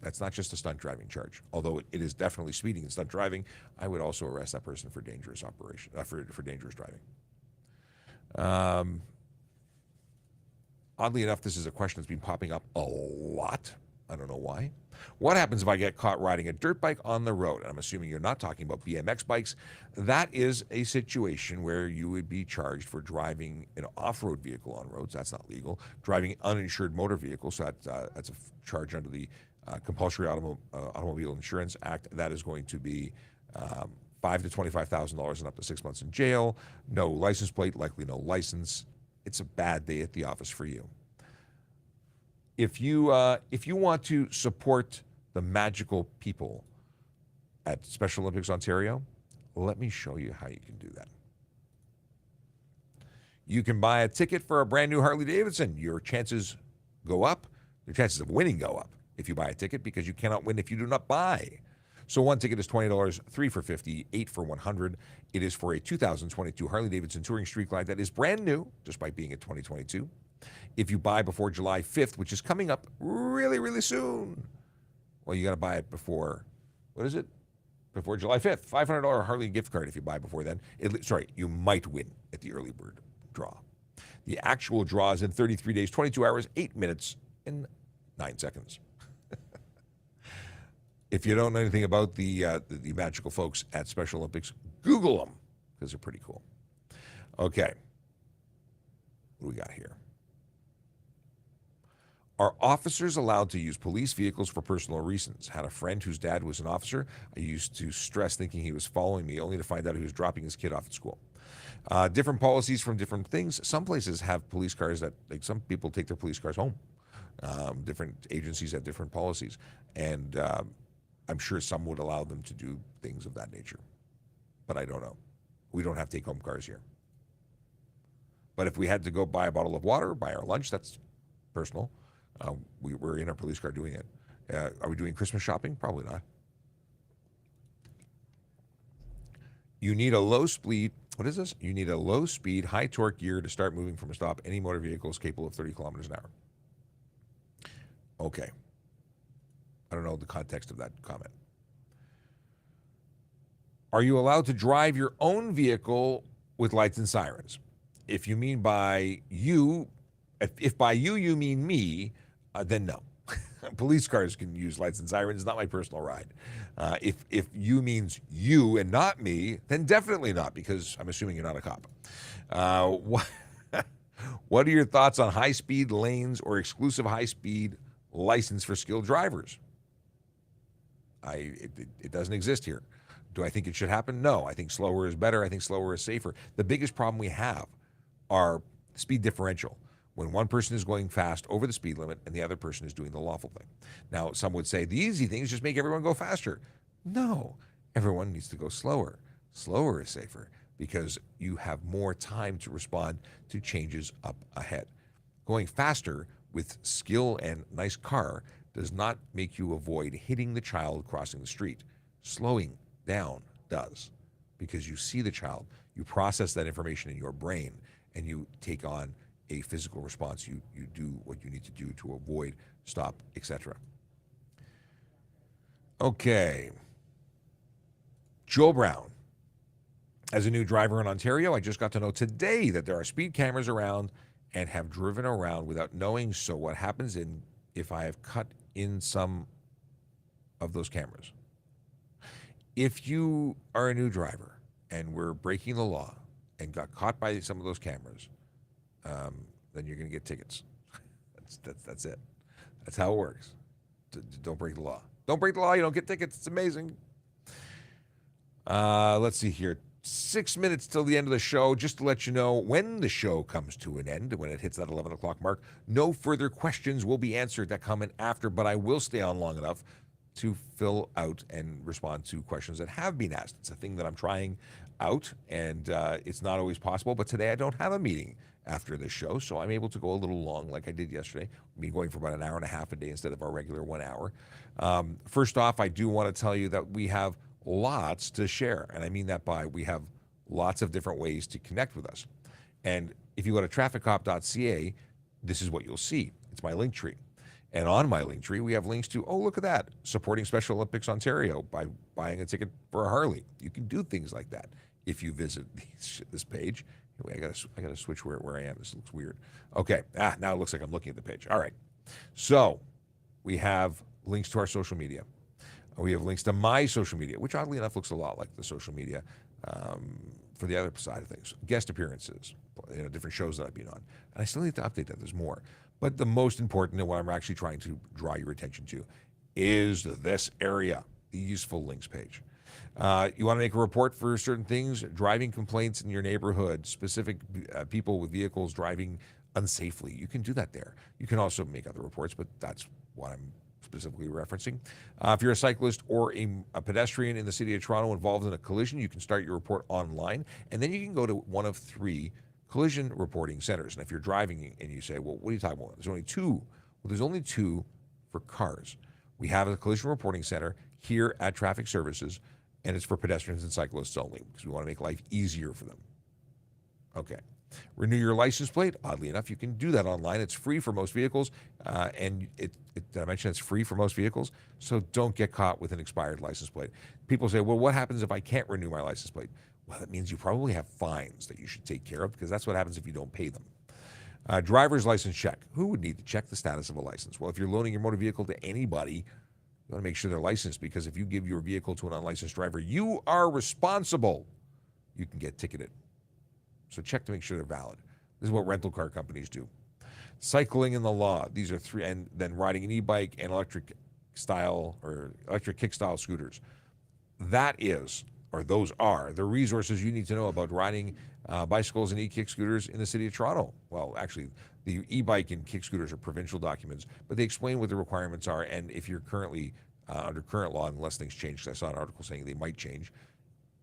That's not just a stunt driving charge, although it is definitely speeding and stunt driving. I would also arrest that person for dangerous operation, for dangerous driving. Oddly enough, this is a question that's been popping up a lot. I don't know why. What happens if I get caught riding a dirt bike on the road? And I'm assuming you're not talking about BMX bikes. That is a situation where you would be charged for driving an off-road vehicle on roads. That's not legal. Driving an uninsured motor vehicle, so that's a charge under the Compulsory Automobile Insurance Act. That is going to be $5,000 to $25,000 and up to 6 months in jail. No license plate, likely no license. It's a bad day at the office for you. If you want to support the magical people at Special Olympics Ontario, let me show you how you can do that. You can buy a ticket for a brand new Harley Davidson. Your chances go up. Your chances of winning go up if you buy a ticket, because you cannot win if you do not buy. So one ticket is $20, 3 for $50, 8 for $100. It is for a 2022 Harley Davidson Touring Street Glide that is brand new, despite being a 2022. If you buy before July 5th, which is coming up really, really soon, well, you got to buy it before, what is it? Before July 5th. $500 Harley gift card if you buy before then. You might win at the early bird draw. The actual draw is in 33 days, 22 hours, 8 minutes, and 9 seconds. If you don't know anything about the magical folks at Special Olympics, Google them, because they're pretty cool. Okay. What do we got here? Are officers allowed to use police vehicles for personal reasons? Had a friend whose dad was an officer. I used to stress thinking he was following me, only to find out he was dropping his kid off at school. Different policies from different things. Some places have police cars that, like, some people take their police cars home. Different agencies have different policies. And I'm sure some would allow them to do things of that nature. But I don't know. We don't have take-home cars here. But if we had to go buy a bottle of water, buy our lunch, that's personal. We're in our police car doing it. Are we doing Christmas shopping? Probably not. You need a low speed, what is this? You need a low speed, high torque gear to start moving from a stop. Any motor vehicle is capable of 30 kilometers an hour. Okay. I don't know the context of that comment. Are you allowed to drive your own vehicle with lights and sirens? If you mean by you, if by you mean me, then no. Police cars can use lights and sirens. It's not my personal ride. If you means you and not me, then definitely not, because I'm assuming you're not a cop. What are your thoughts on high-speed lanes or exclusive high-speed license for skilled drivers? It doesn't exist here. Do I think it should happen? No. I think slower is better. I think slower is safer. The biggest problem we have are speed differential. When one person is going fast over the speed limit and the other person is doing the lawful thing. Now, some would say the easy thing is just make everyone go faster. No, everyone needs to go slower. Slower is safer because you have more time to respond to changes up ahead. Going faster with skill and nice car does not make you avoid hitting the child crossing the street. Slowing down does, because you see the child, you process that information in your brain, and you take on a physical response. You do what you need to do to avoid, stop, etc. Okay. Joe Brown. As a new driver in Ontario, I just got to know today that there are speed cameras around and have driven around without knowing. So what happens if I have cut in some of those cameras? If you are a new driver and we're breaking the law and got caught by some of those cameras, then you're going to get tickets. That's it. That's how it works. Don't break the law. Don't break the law, you don't get tickets. It's amazing. Let's see here. 6 minutes till the end of the show. Just to let you know, when the show comes to an end, when it hits that 11 o'clock mark, no further questions will be answered that come in after, but I will stay on long enough to fill out and respond to questions that have been asked. It's a thing that I'm trying out, and it's not always possible, but today I don't have a meeting after this show, so I'm able to go a little long like I did yesterday. I'll be going for about an hour and a half a day instead of our regular 1 hour. First off, I do want to tell you that we have lots to share, and I mean that by we have lots of different ways to connect with us. And if you go to trafficcop.ca, this is what you'll see. It's my link tree. And on my link tree, we have links to, oh, look at that, supporting Special Olympics Ontario by buying a ticket for a Harley. You can do things like that if you visit this page. I gotta switch where I am. This looks weird. Okay, now it looks like I'm looking at the page. All right. So we have links to our social media. We have links to my social media, which oddly enough looks a lot like the social media for the other side of things. Guest appearances, different shows that I've been on. And I still need to update that. There's more. But the most important and what I'm actually trying to draw your attention to is this area, the useful links page. You want to make a report for certain things, driving complaints in your neighborhood, specific people with vehicles driving unsafely. You can do that there. You can also make other reports, but that's what I'm specifically referencing. If you're a cyclist or a pedestrian in the city of Toronto involved in a collision, you can start your report online, and then you can go to one of 3 collision reporting centers. And if you're driving and you say, well, what are you talking about? There's only 2. Well, there's only 2 for cars. We have a collision reporting center here at Traffic Services, and it's for pedestrians and cyclists only because we want to make life easier for them. Okay. Renew your license plate. Oddly enough, you can do that online. It's free for most vehicles, and did I mention it's free for most vehicles? So don't get caught with an expired license plate. People say, well, what happens if I can't renew my license plate? Well, that means you probably have fines that you should take care of because that's what happens if you don't pay them. Driver's license check. Who would need to check the status of a license? Well, if you're loaning your motor vehicle to anybody, you want to make sure they're licensed because if you give your vehicle to an unlicensed driver, you are responsible. You can get ticketed. So check to make sure they're valid. This is what rental car companies do. Cycling in the law. These are 3, and then riding an e-bike and electric kick style scooters. Those are the resources you need to know about riding bicycles and e-kick scooters in the city of Toronto. Well, actually, the e-bike and kick scooters are provincial documents, but they explain what the requirements are, and if you're currently under current law, unless things change, because I saw an article saying they might change,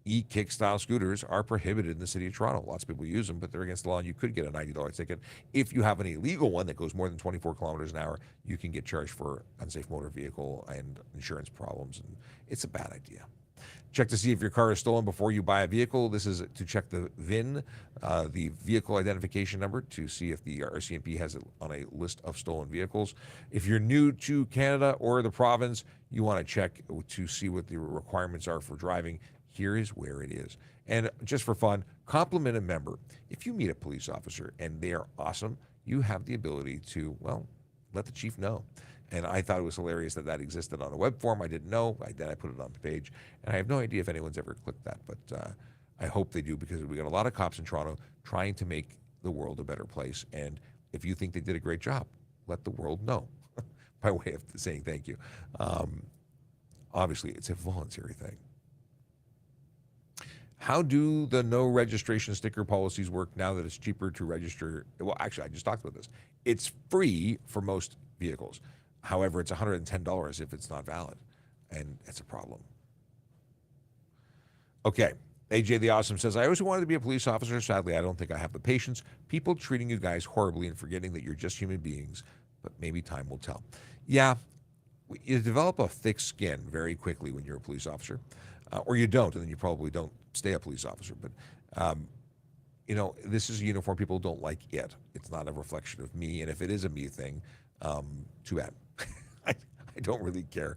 e-kick style scooters are prohibited in the city of Toronto. Lots of people use them, but they're against the law, and you could get a $90 ticket. If you have an illegal one that goes more than 24 kilometers an hour, you can get charged for unsafe motor vehicle and insurance problems, and it's a bad idea. Check to see if your car is stolen before you buy a vehicle. This is to check the VIN, the vehicle identification number, to see if the RCMP has it on a list of stolen vehicles. If you're new to Canada or the province, you want to check to see what the requirements are for driving. Here is where it is. And just for fun, compliment a member. If you meet a police officer and they are awesome, you have the ability to, well, let the chief know. And I thought it was hilarious that existed on a web form. I didn't know. Then I put it on the page. And I have no idea if anyone's ever clicked that, but I hope they do because we got a lot of cops in Toronto trying to make the world a better place. And if you think they did a great job, let the world know by way of saying thank you. Obviously, it's a voluntary thing. How do the no registration sticker policies work now that it's cheaper to register? Well, actually, I just talked about this. It's free for most vehicles. However, it's $110 if it's not valid, and that's a problem. Okay, AJ the Awesome says, I always wanted to be a police officer. Sadly, I don't think I have the patience. People treating you guys horribly and forgetting that you're just human beings, but maybe time will tell. Yeah, you develop a thick skin very quickly when you're a police officer, or you don't, and then you probably don't stay a police officer. But, this is a uniform. People don't like it. It's not a reflection of me, and if it is a me thing, too bad. I don't really care.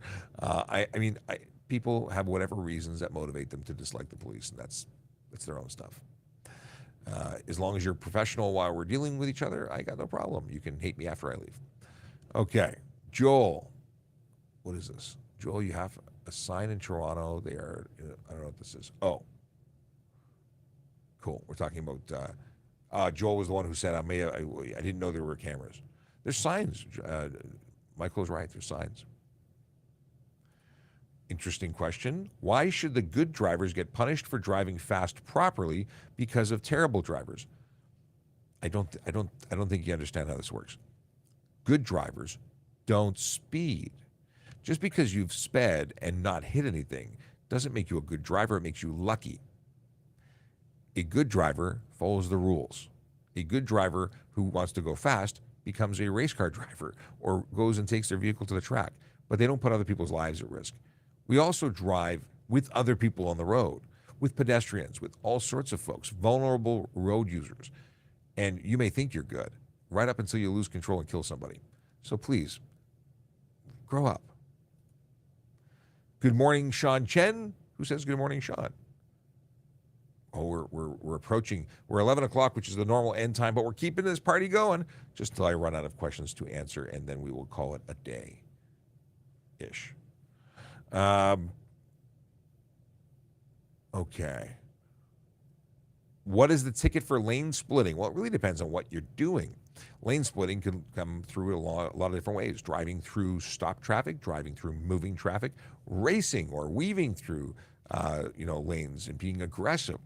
People have whatever reasons that motivate them to dislike the police, and that's their own stuff. As long as you're professional while we're dealing with each other, I got no problem. You can hate me after I leave. Okay, Joel. What is this? Joel, you have a sign in Toronto. They are, I don't know what this is. Oh, cool. We're talking about, Joel was the one who said, I didn't know there were cameras. There's signs. Michael's right, there's signs. Interesting question. Why should the good drivers get punished for driving fast properly because of terrible drivers? I don't think you understand how this works. Good drivers don't speed. Just because you've sped and not hit anything doesn't make you a good driver, it makes you lucky. A good driver follows the rules. A good driver who wants to go fast becomes a race car driver or goes and takes their vehicle to the track, but they don't put other people's lives at risk. We also drive with other people on the road, with pedestrians, with all sorts of folks, vulnerable road users. And you may think you're good right up until you lose control and kill somebody. So please, grow up. Good morning, Sean Chen. Who says good morning, Sean? Oh, we're approaching. We're 11 o'clock, which is the normal end time, but we're keeping this party going just until I run out of questions to answer, and then we will call it a day-ish. Okay. What is the ticket for lane splitting? Well, it really depends on what you're doing. Lane splitting can come through a lot of different ways. Driving through stop traffic, driving through moving traffic, racing or weaving through lanes and being aggressive.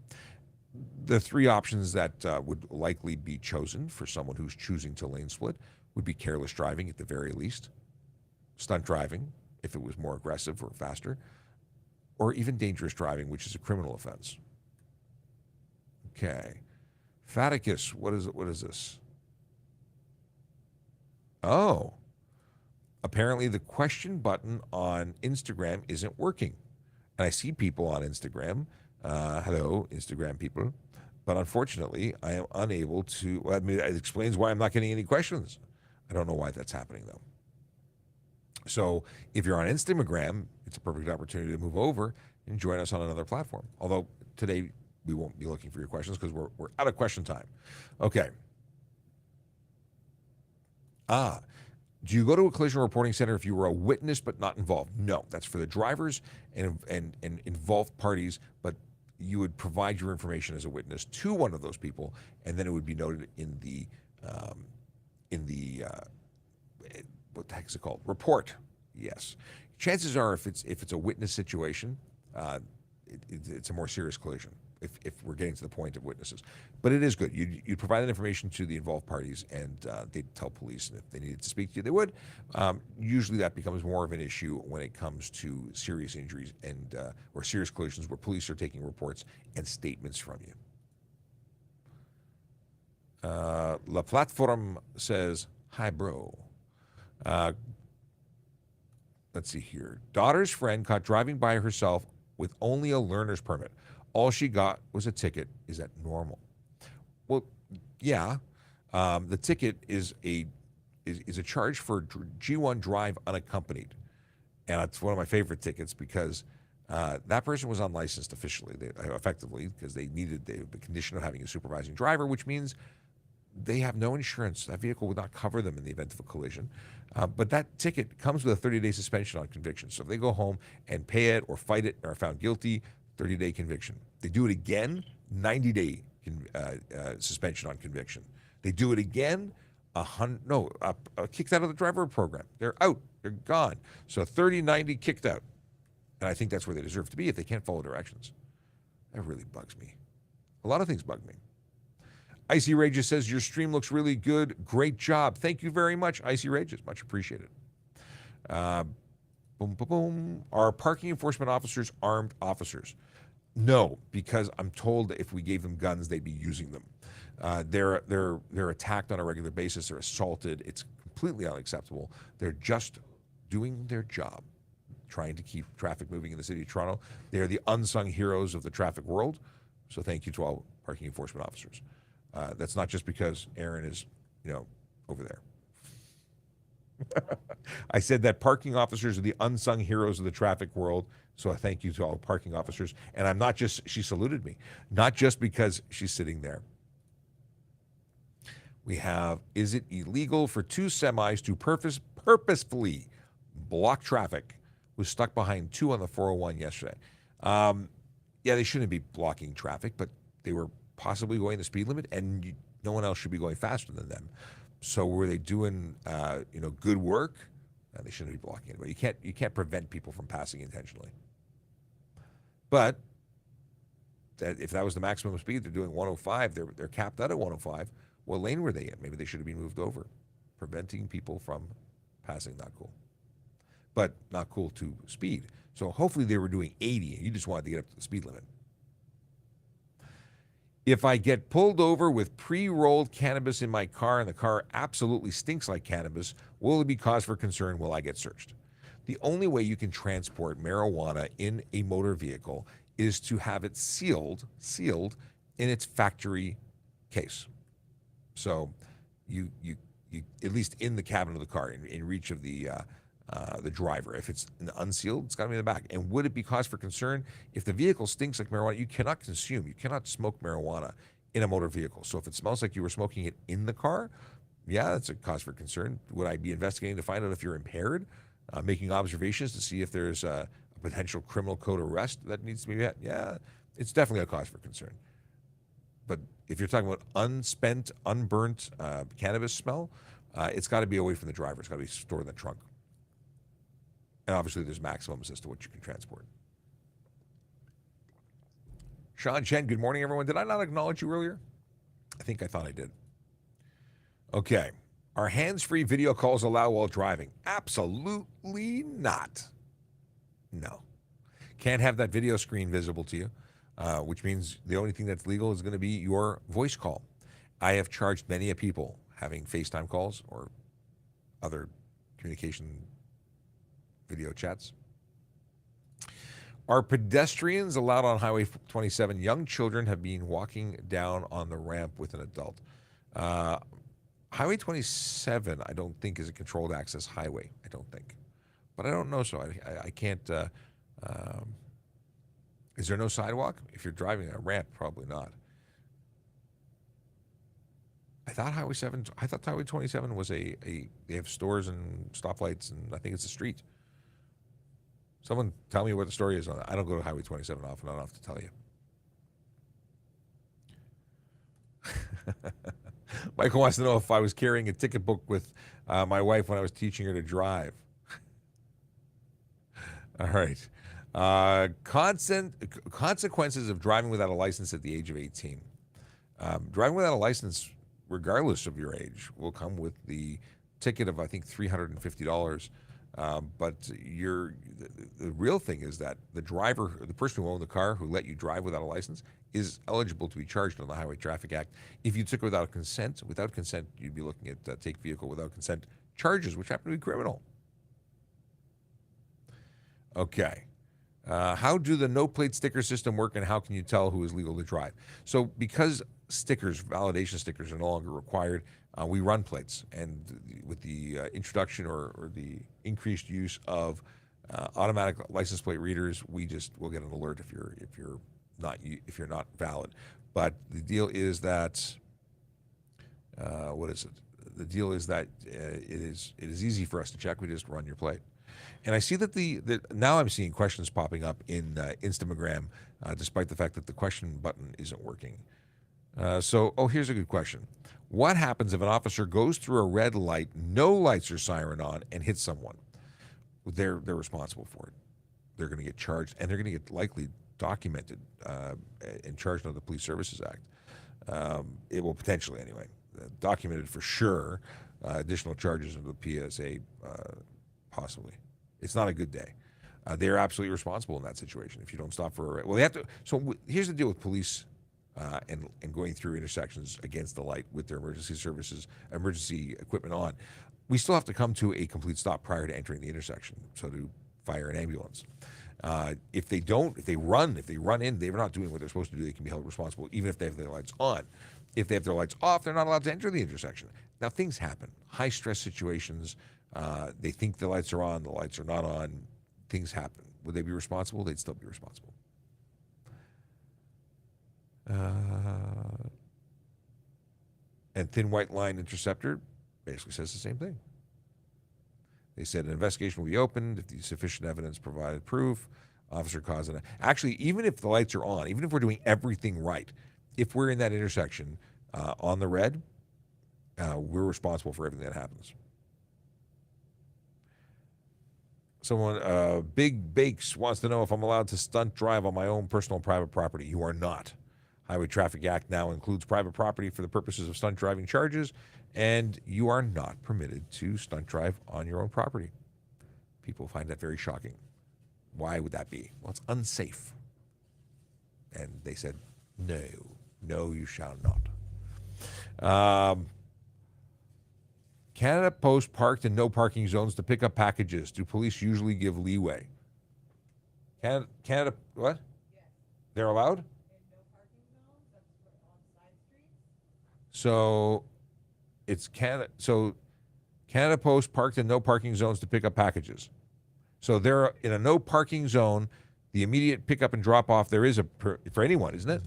The three options that would likely be chosen for someone who's choosing to lane split would be careless driving at the very least, stunt driving if it was more aggressive or faster, or even dangerous driving, which is a criminal offense. Okay. Faticus, what is it? What is this? Oh, apparently the question button on Instagram isn't working. And I see people on Instagram. Hello, Instagram people. But unfortunately, I am unable to. Well, I mean, it explains why I'm not getting any questions. I don't know why that's happening, though. So if you're on Instagram, it's a perfect opportunity to move over and join us on another platform. Although today we won't be looking for your questions because we're out of question time. Okay. Do you go to a collision reporting center if you were a witness but not involved? No, that's for the drivers and involved parties, but you would provide your information as a witness to one of those people, and then it would be noted in the what the heck is it called? Report. Yes. Chances are, if it's a witness situation, it's a more serious collision. If we're getting to the point of witnesses, but it is good. You provide that information to the involved parties, and they'd tell police, and if they needed to speak to you, they would. Usually, that becomes more of an issue when it comes to serious injuries and or serious collisions where police are taking reports and statements from you. La Platform says, "Hi, bro." Let's see here. Daughter's friend caught driving by herself with only a learner's permit. All she got was a ticket. Is that normal? Well, yeah. The ticket is a charge for G1 drive unaccompanied, and it's one of my favorite tickets because that person was unlicensed officially, effectively, because they needed the condition of having a supervising driver, which means they have no insurance. That vehicle would not cover them in the event of a collision. But that ticket comes with a 30-day suspension on conviction. So if they go home and pay it or fight it and are found guilty, 30-day conviction. They do it again, 90-day suspension on conviction. They do it again, kicked out of the driver program. They're out. They're gone. So 30, 90, kicked out. And I think that's where they deserve to be if they can't follow directions. That really bugs me. A lot of things bug me. Icy Rages says, your stream looks really good. Great job. Thank you very much, Icy Rages. Much appreciated. Boom, boom, boom. Are parking enforcement officers armed officers? No, because I'm told that if we gave them guns, they'd be using them. They're attacked on a regular basis. They're assaulted. It's completely unacceptable. They're just doing their job, trying to keep traffic moving in the city of Toronto. They are the unsung heroes of the traffic world. So thank you to all parking enforcement officers. That's not just because Aaron is, over there. I said that parking officers are the unsung heroes of the traffic world. So I thank you to all parking officers. And I'm not just, she saluted me, not just because she's sitting there. We have, is it illegal for two semis to purposefully block traffic? Was stuck behind two on the 401 yesterday. Yeah, they shouldn't be blocking traffic, but they were possibly going the speed limit, and no one else should be going faster than them. So were they doing, good work? They shouldn't be blocking anybody. You can't prevent people from passing intentionally. But if that was the maximum speed, they're doing 105. They're capped out at 105. What lane were they in? Maybe they should have been moved over. Preventing people from passing, not cool. But not cool to speed. So hopefully they were doing 80, and you just wanted to get up to the speed limit. If I get pulled over with pre-rolled cannabis in my car and the car absolutely stinks like cannabis, will it be cause for concern? Will I get searched? The only way you can transport marijuana in a motor vehicle is to have it sealed in its factory case. So you at least in the cabin of the car, in reach of the driver. If it's unsealed, it's got to be in the back. And would it be cause for concern? If the vehicle stinks like marijuana, you cannot smoke marijuana in a motor vehicle. So if it smells like you were smoking it in the car, yeah, that's a cause for concern. Would I be investigating to find out if you're impaired? Making observations to see if there's a potential criminal code arrest that needs to be met? Yeah, it's definitely a cause for concern. But if you're talking about unspent, unburnt cannabis smell, it's got to be away from the driver. It's got to be stored in the trunk. And obviously there's maximums as to what you can transport. Sean Chen, good morning, everyone. Did I not acknowledge you earlier? I think I thought I did. Okay. Are hands-free video calls allowed while driving? Absolutely not. No. Can't have that video screen visible to you, which means the only thing that's legal is going to be your voice call. I have charged many people having FaceTime calls or other communication video chats. Are pedestrians allowed on Highway 27? Young children have been walking down on the ramp with an adult. Highway 27, I don't think, is a controlled access highway. I don't think. But I don't know, so I can't. Is there no sidewalk? If you're driving a ramp, probably not. I thought Highway 27 was they have stores and stoplights, and I think it's a street. Someone tell me what the story is on that. I don't go to Highway 27 often enough to tell you. Michael wants to know if I was carrying a ticket book with my wife when I was teaching her to drive. All right. Consequences of driving without a license at the age of 18. Driving without a license, regardless of your age, will come with the ticket of, I think, $350. But the real thing is that the driver, the person who owned the car, who let you drive without a license, is eligible to be charged on the Highway Traffic Act. If you took it without consent, you'd be looking at take vehicle without consent charges, which happen to be criminal. Okay. How do the no plate sticker system work, and how can you tell who is legal to drive? So because validation stickers are no longer required, we run plates, and with the introduction or the increased use of automatic license plate readers, we'll get an alert if you're not valid. But the deal is that what is it? The deal is that it is easy for us to check. We just run your plate. And I see that now I'm seeing questions popping up in Instagram, despite the fact that the question button isn't working. Here's a good question. What happens if an officer goes through a red light, no lights or siren on, and hits someone? They're responsible for it. They're going to get charged, and they're going to get likely documented and charged under the Police Services Act. It will potentially, anyway, documented for sure. Additional charges under the PSA, possibly. It's not a good day. They're absolutely responsible in that situation if you don't stop for a. Well, they have to. So here's the deal with police. And going through intersections against the light with their emergency equipment on. We still have to come to a complete stop prior to entering the intersection, so to fire an ambulance. If they run in, they're not doing what they're supposed to do, they can be held responsible even if they have their lights on. If they have their lights off, they're not allowed to enter the intersection. Now, things happen. High-stress situations, they think the lights are on, the lights are not on, things happen. Would they be responsible? They'd still be responsible. And thin white line interceptor basically says the same thing. They said an investigation will be opened if the sufficient evidence provided proof. Officer caused it. Actually, even if the lights are on, even if we're doing everything right, if we're in that intersection on the red, we're responsible for everything that happens. Someone, Big Bakes, wants to know if I'm allowed to stunt drive on my own personal private property. You are not. Highway Traffic Act now includes private property for the purposes of stunt driving charges, and you are not permitted to stunt drive on your own property. People find that very shocking. Why would that be? Well, it's unsafe. And they said, no, you shall not. Canada Post parked in no parking zones to pick up packages. Do police usually give leeway? Canada, what? Yes. They're allowed? So it's Canada. So Canada Post parked in no parking zones to pick up packages. So they're in a no parking zone. The immediate pickup and drop off there is for anyone, isn't it?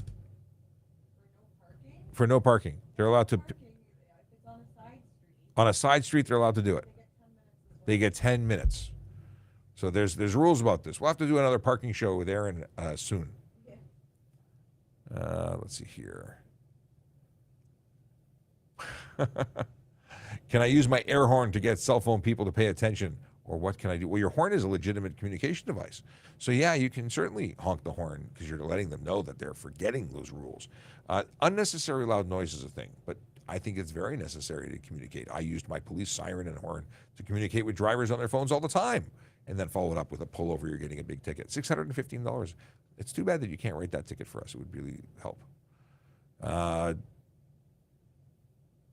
For no parking, they're allowed to. On a side street, they're allowed to do it. They get 10 minutes. So there's rules about this. We'll have to do another parking show with Aaron soon. Let's see here. Can I use my air horn to get cell phone people to pay attention? Or what can I do? Well, your horn is a legitimate communication device. So yeah, you can certainly honk the horn because you're letting them know that they're forgetting those rules. Unnecessary loud noise is a thing, but I think it's very necessary to communicate. I used my police siren and horn to communicate with drivers on their phones all the time, and then followed up with a pullover. You're getting a big ticket, $615. It's too bad that you can't write that ticket for us. It would really help.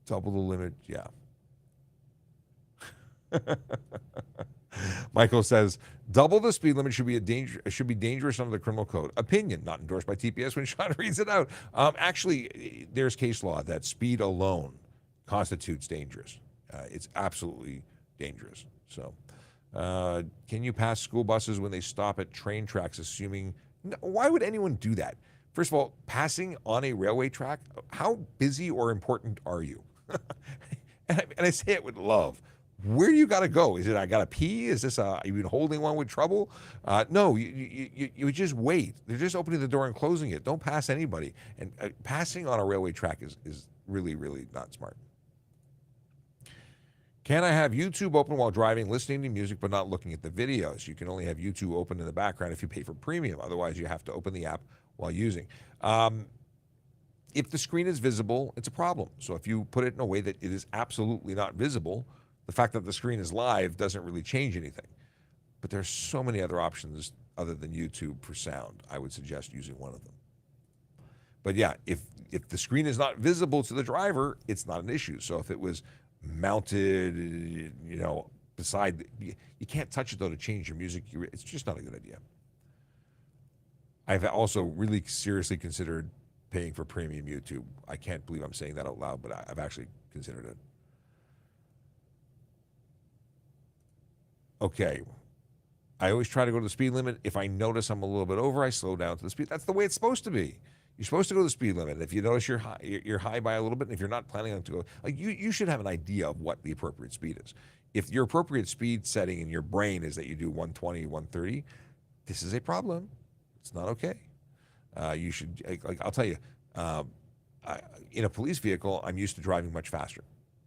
Double the limit, yeah. Michael says double the speed limit should be dangerous under the criminal code. Opinion, not endorsed by TPS when Sean reads it out. Actually, there's case law that speed alone constitutes dangerous. It's absolutely dangerous. So, can you pass school buses when they stop at train tracks? Assuming, why would anyone do that? First of all, passing on a railway track. How busy or important are you? And I say it with love. Where do you got to go? Is it I got to pee? Is this are you been holding one with trouble? No, you just wait. They're just opening the door and closing it. Don't pass anybody. And passing on a railway track is really, really not smart. Can I have YouTube open while driving, listening to music, but not looking at the videos? You can only have YouTube open in the background if you pay for premium. Otherwise, you have to open the app while using. If the screen is visible, it's a problem. So if you put it in a way that it is absolutely not visible, the fact that the screen is live doesn't really change anything. But there's so many other options other than YouTube for sound. I would suggest using one of them. But yeah, if the screen is not visible to the driver, it's not an issue. So if it was mounted, beside, you can't touch it though to change your music. It's just not a good idea. I've also really seriously considered paying for premium YouTube. I can't believe I'm saying that out loud, but I've actually considered it. Okay. I always try to go to the speed limit. If I notice I'm a little bit over, I slow down to the speed. That's the way it's supposed to be. You're supposed to go to the speed limit. If you notice you're high by a little bit, and if you're not planning on to go, like you should have an idea of what the appropriate speed is. If your appropriate speed setting in your brain is that you do 120, 130, this is a problem. It's not okay. You should, I'll tell you, in a police vehicle, I'm used to driving much faster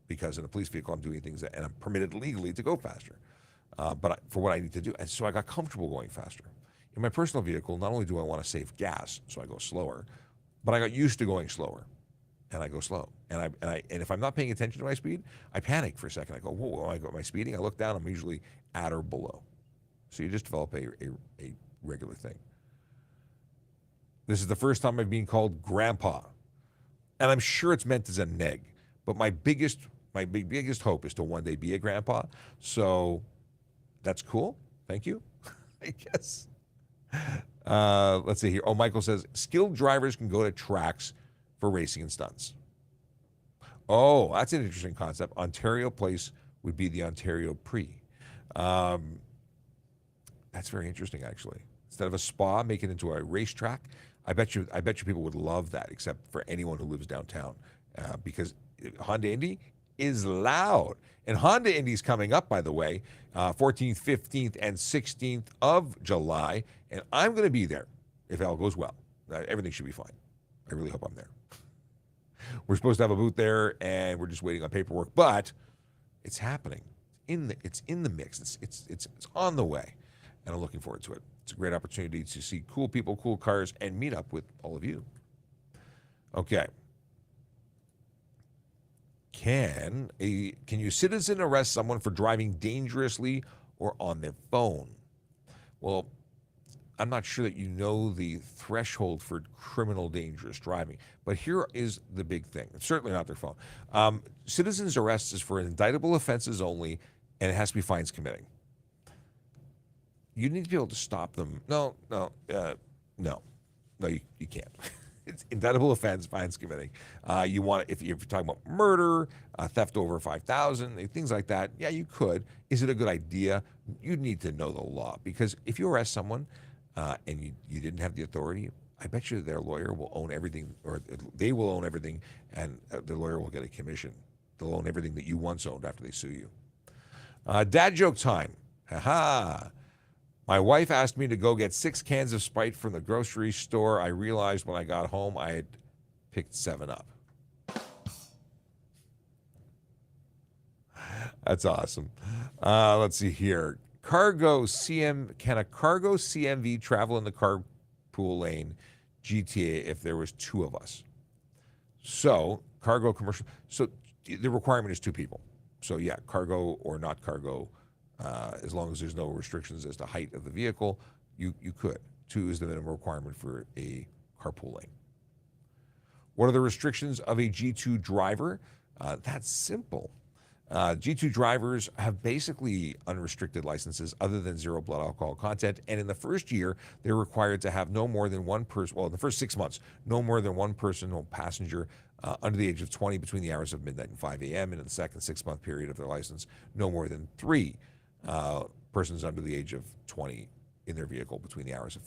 because in a police vehicle, I'm doing things and I'm permitted legally to go faster. But for what I need to do, and so I got comfortable going faster. In my personal vehicle, not only do I want to save gas, so I go slower, but I got used to going slower, and I go slow. And if I'm not paying attention to my speed, I panic for a second. I go, whoa, am I speeding? I look down, I'm usually at or below. So you just develop a regular thing. This is the first time I've been called grandpa, and I'm sure it's meant as a neg. But my biggest hope is to one day be a grandpa. So that's cool. Thank you. I guess. Let's see here. Oh, Michael says skilled drivers can go to tracks for racing and stunts. Oh, that's an interesting concept. Ontario Place would be the Ontario Prix. That's very interesting, actually. Instead of a spa, make it into a racetrack. I bet you people would love that, except for anyone who lives downtown, because Honda Indy is loud. And Honda Indy's coming up, by the way, 14th, 15th, and 16th of July, and I'm going to be there if all goes well. Everything should be fine. I really hope I'm there. We're supposed to have a booth there, and we're just waiting on paperwork, but it's happening. It's in the mix. It's on the way, and I'm looking forward to it. It's a great opportunity to see cool people, cool cars, and meet up with all of you. Okay. Can you citizen arrest someone for driving dangerously or on their phone? Well, I'm not sure that you know the threshold for criminal dangerous driving, but here is the big thing. It's certainly not their phone. Citizens arrest is for indictable offenses only, and it has to be fines committing. You need to be able to stop them. No, you can't. It's indictable offense, fines committing. You want if you're talking about murder, theft over $5,000, things like that. Yeah, you could. Is it a good idea? You need to know the law, because if you arrest someone and you didn't have the authority, I bet you their lawyer will own everything, or they will own everything, and the lawyer will get a commission. They'll own everything that you once owned after they sue you. Dad joke time. Ha. My wife asked me to go get 6 cans of Sprite from the grocery store. I realized when I got home I had picked 7 Up. That's awesome. Let's see here. Can a cargo CMV travel in the carpool lane GTA if there was two of us? So cargo commercial. So the requirement is two people. So yeah, cargo or not cargo, as long as there's no restrictions as to height of the vehicle, you could. Two is the minimum requirement for a carpool lane. What are the restrictions of a G2 driver? That's simple. G2 drivers have basically unrestricted licenses other than zero blood alcohol content. And in the first year, they're required to have no more than one person, well, in the first 6 months, no more than one person or passenger under the age of 20 between the hours of midnight and 5 a.m. And in the second 6-month period of their license, no more than 3 persons under the age of 20 in their vehicle between the hours of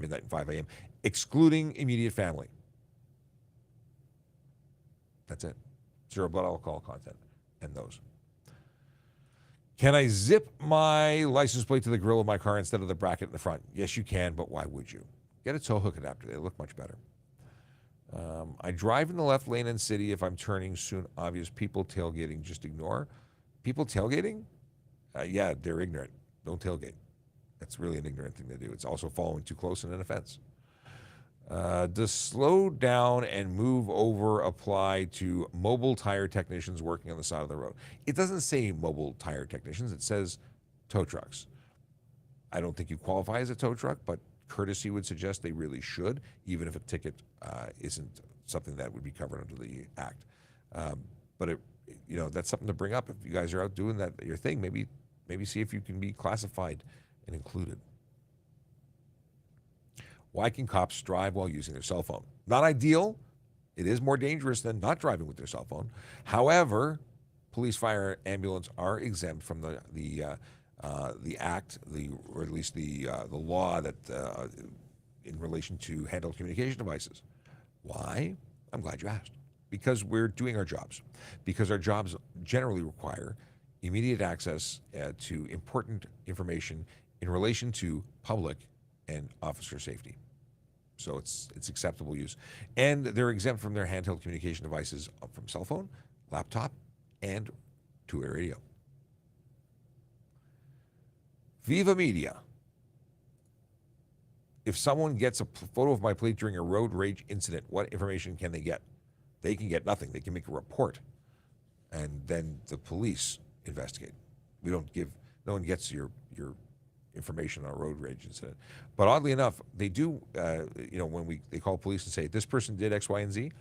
midnight and 5 a.m., excluding immediate family. That's it. Zero blood alcohol content. And those. Can I zip my license plate to the grill of my car instead of the bracket in the front? Yes, you can, but why would you? Get a tow hook adapter. They look much better. I drive in the left lane in city if I'm turning soon. Obvious people tailgating, just ignore. People tailgating? Yeah, they're ignorant. Don't tailgate. That's really an ignorant thing to do. It's also following too close and an offense. Does slow down and move over apply to mobile tire technicians working on the side of the road? It doesn't say mobile tire technicians. It says tow trucks. I don't think you qualify as a tow truck, but courtesy would suggest they really should, even if a ticket isn't something that would be covered under the act. But that's something to bring up. If you guys are out doing that, your thing, maybe see if you can be classified and included. Why can cops drive while using their cell phone? Not ideal. It is more dangerous than not driving with their cell phone. However, police, fire, ambulance are exempt from the act, or at least the law that in relation to handheld communication devices. Why? I'm glad you asked. Because we're doing our jobs. Because our jobs generally require immediate access to important information in relation to public and officer safety. So it's acceptable use. And they're exempt from their handheld communication devices from cell phone, laptop, and two-way radio. Viva Media. If someone gets a photo of my plate during a road rage incident, what information can they get? They can get nothing. They can make a report, and then the police investigate. No one gets your information on a road rage incident. But oddly enough, they do, when they call police and say, this person did X, Y, and Z,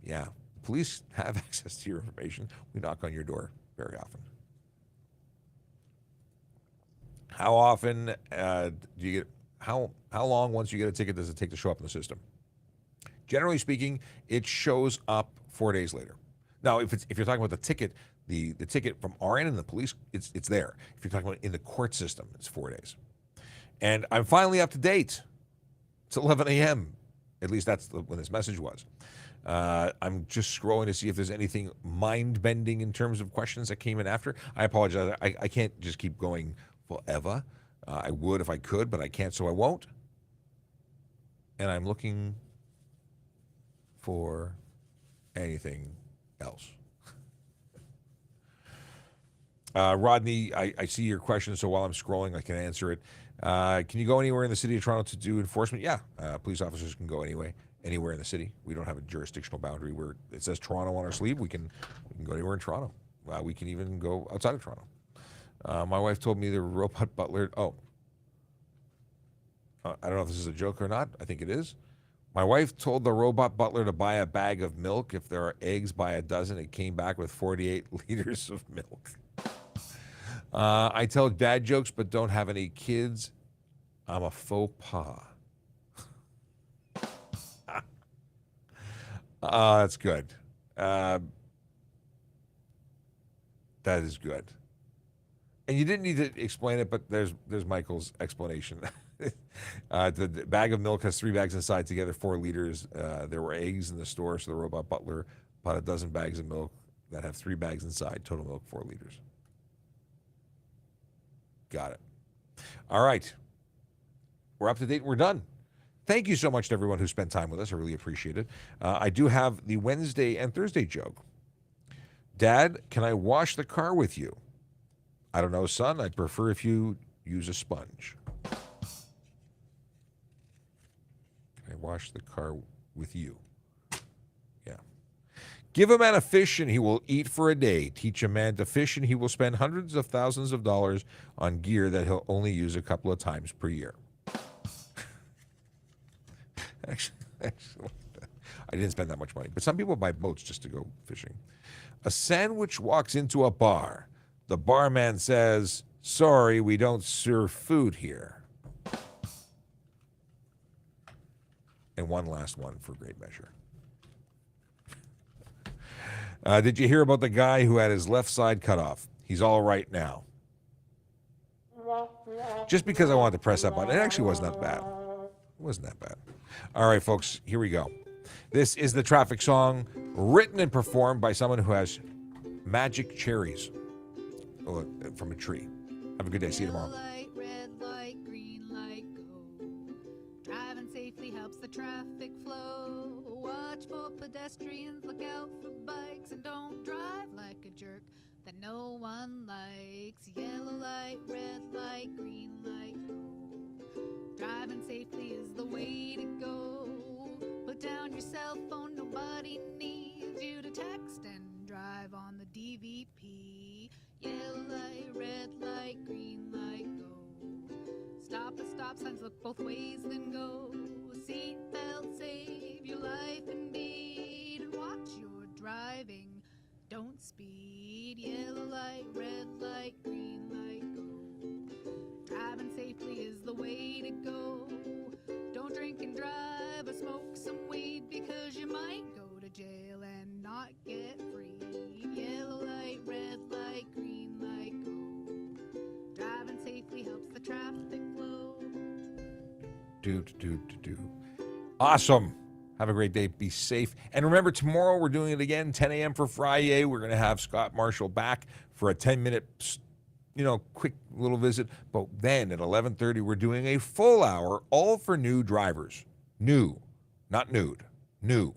yeah, police have access to your information. We knock on your door very often. How often do you get, how long once you get a ticket does it take to show up in the system? Generally speaking, it shows up 4 days later. Now, if you're talking about the ticket, the ticket from our end and the police, it's there. If you're talking about in the court system, it's 4 days. And I'm finally up to date. It's 11 a.m. At least that's when this message was. I'm just scrolling to see if there's anything mind-bending in terms of questions that came in after. I apologize. I can't just keep going forever. I would if I could, but I can't, so I won't. And I'm looking for anything else. Rodney, I see your question, so while I'm scrolling, I can answer it. Can you go anywhere in the city of Toronto to do enforcement? Yeah, police officers can go anywhere in the city. We don't have a jurisdictional boundary where it says Toronto on our sleeve. We can go anywhere in Toronto. We can even go outside of Toronto. My wife told me the robot butler. I don't know if this is a joke or not. I think it is. My wife told the robot butler to buy a bag of milk. If there are eggs, buy a dozen. It came back with 48 liters of milk. I tell dad jokes but don't have any kids. I'm a faux pas. That's good. That is good. And you didn't need to explain it, but there's Michael's explanation. The bag of milk has 3 bags inside, together 4 liters. There were eggs in the store, so the robot butler bought a dozen bags of milk that have 3 bags inside. Total milk 4 liters. Got it. All right. We're up to date. We're done. Thank you so much to everyone who spent time with us. I really appreciate it. I do have the Wednesday and Thursday joke. Dad, can I wash the car with you? I don't know, son. I'd prefer if you use a sponge. Can I wash the car with you? Yeah. Give a man a fish and he will eat for a day. Teach a man to fish and he will spend hundreds of thousands of dollars on gear that he'll only use a couple of times per year. Actually, I didn't spend that much money, but some people buy boats just to go fishing. A sandwich walks into a bar. The barman says, "Sorry, we don't serve food here." And one last one for great measure. Did you hear about the guy who had his left side cut off? He's all right now. Just because I wanted to press that button. It actually wasn't that bad. It wasn't that bad. All right, folks, here we go. This is the traffic song written and performed by someone who has magic cherries from a tree. Have a good day. See you tomorrow. Yellow light, red light, green light, go. Driving safely helps the traffic flow. Watch for pedestrians, look out for bikes, and don't drive like a jerk that no one likes. Yellow light, red light, green light, go. Driving safely is the way to go. Put down your cell phone, nobody needs you to text and drive on the DVP. Yellow light, red light, green light, go. Stop at stop signs, look both ways, then go. Seatbelt, save your life indeed. And watch your driving, don't speed. Yellow light, red light, green light, go. Driving safely is the way to go. Don't drink and drive or smoke some weed, because you might go to jail and not get free. Yellow light, red light, green light, go. Driving safely helps the traffic flow. Awesome. Have a great day. Be safe. And remember, tomorrow we're doing it again, 10 a.m. for Friday. We're going to have Scott Marshall back for a 10-minute, quick little visit. But then at 11:30, we're doing a full hour, all for new drivers. New, not nude. New.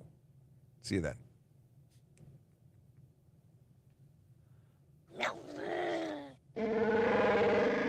See you then.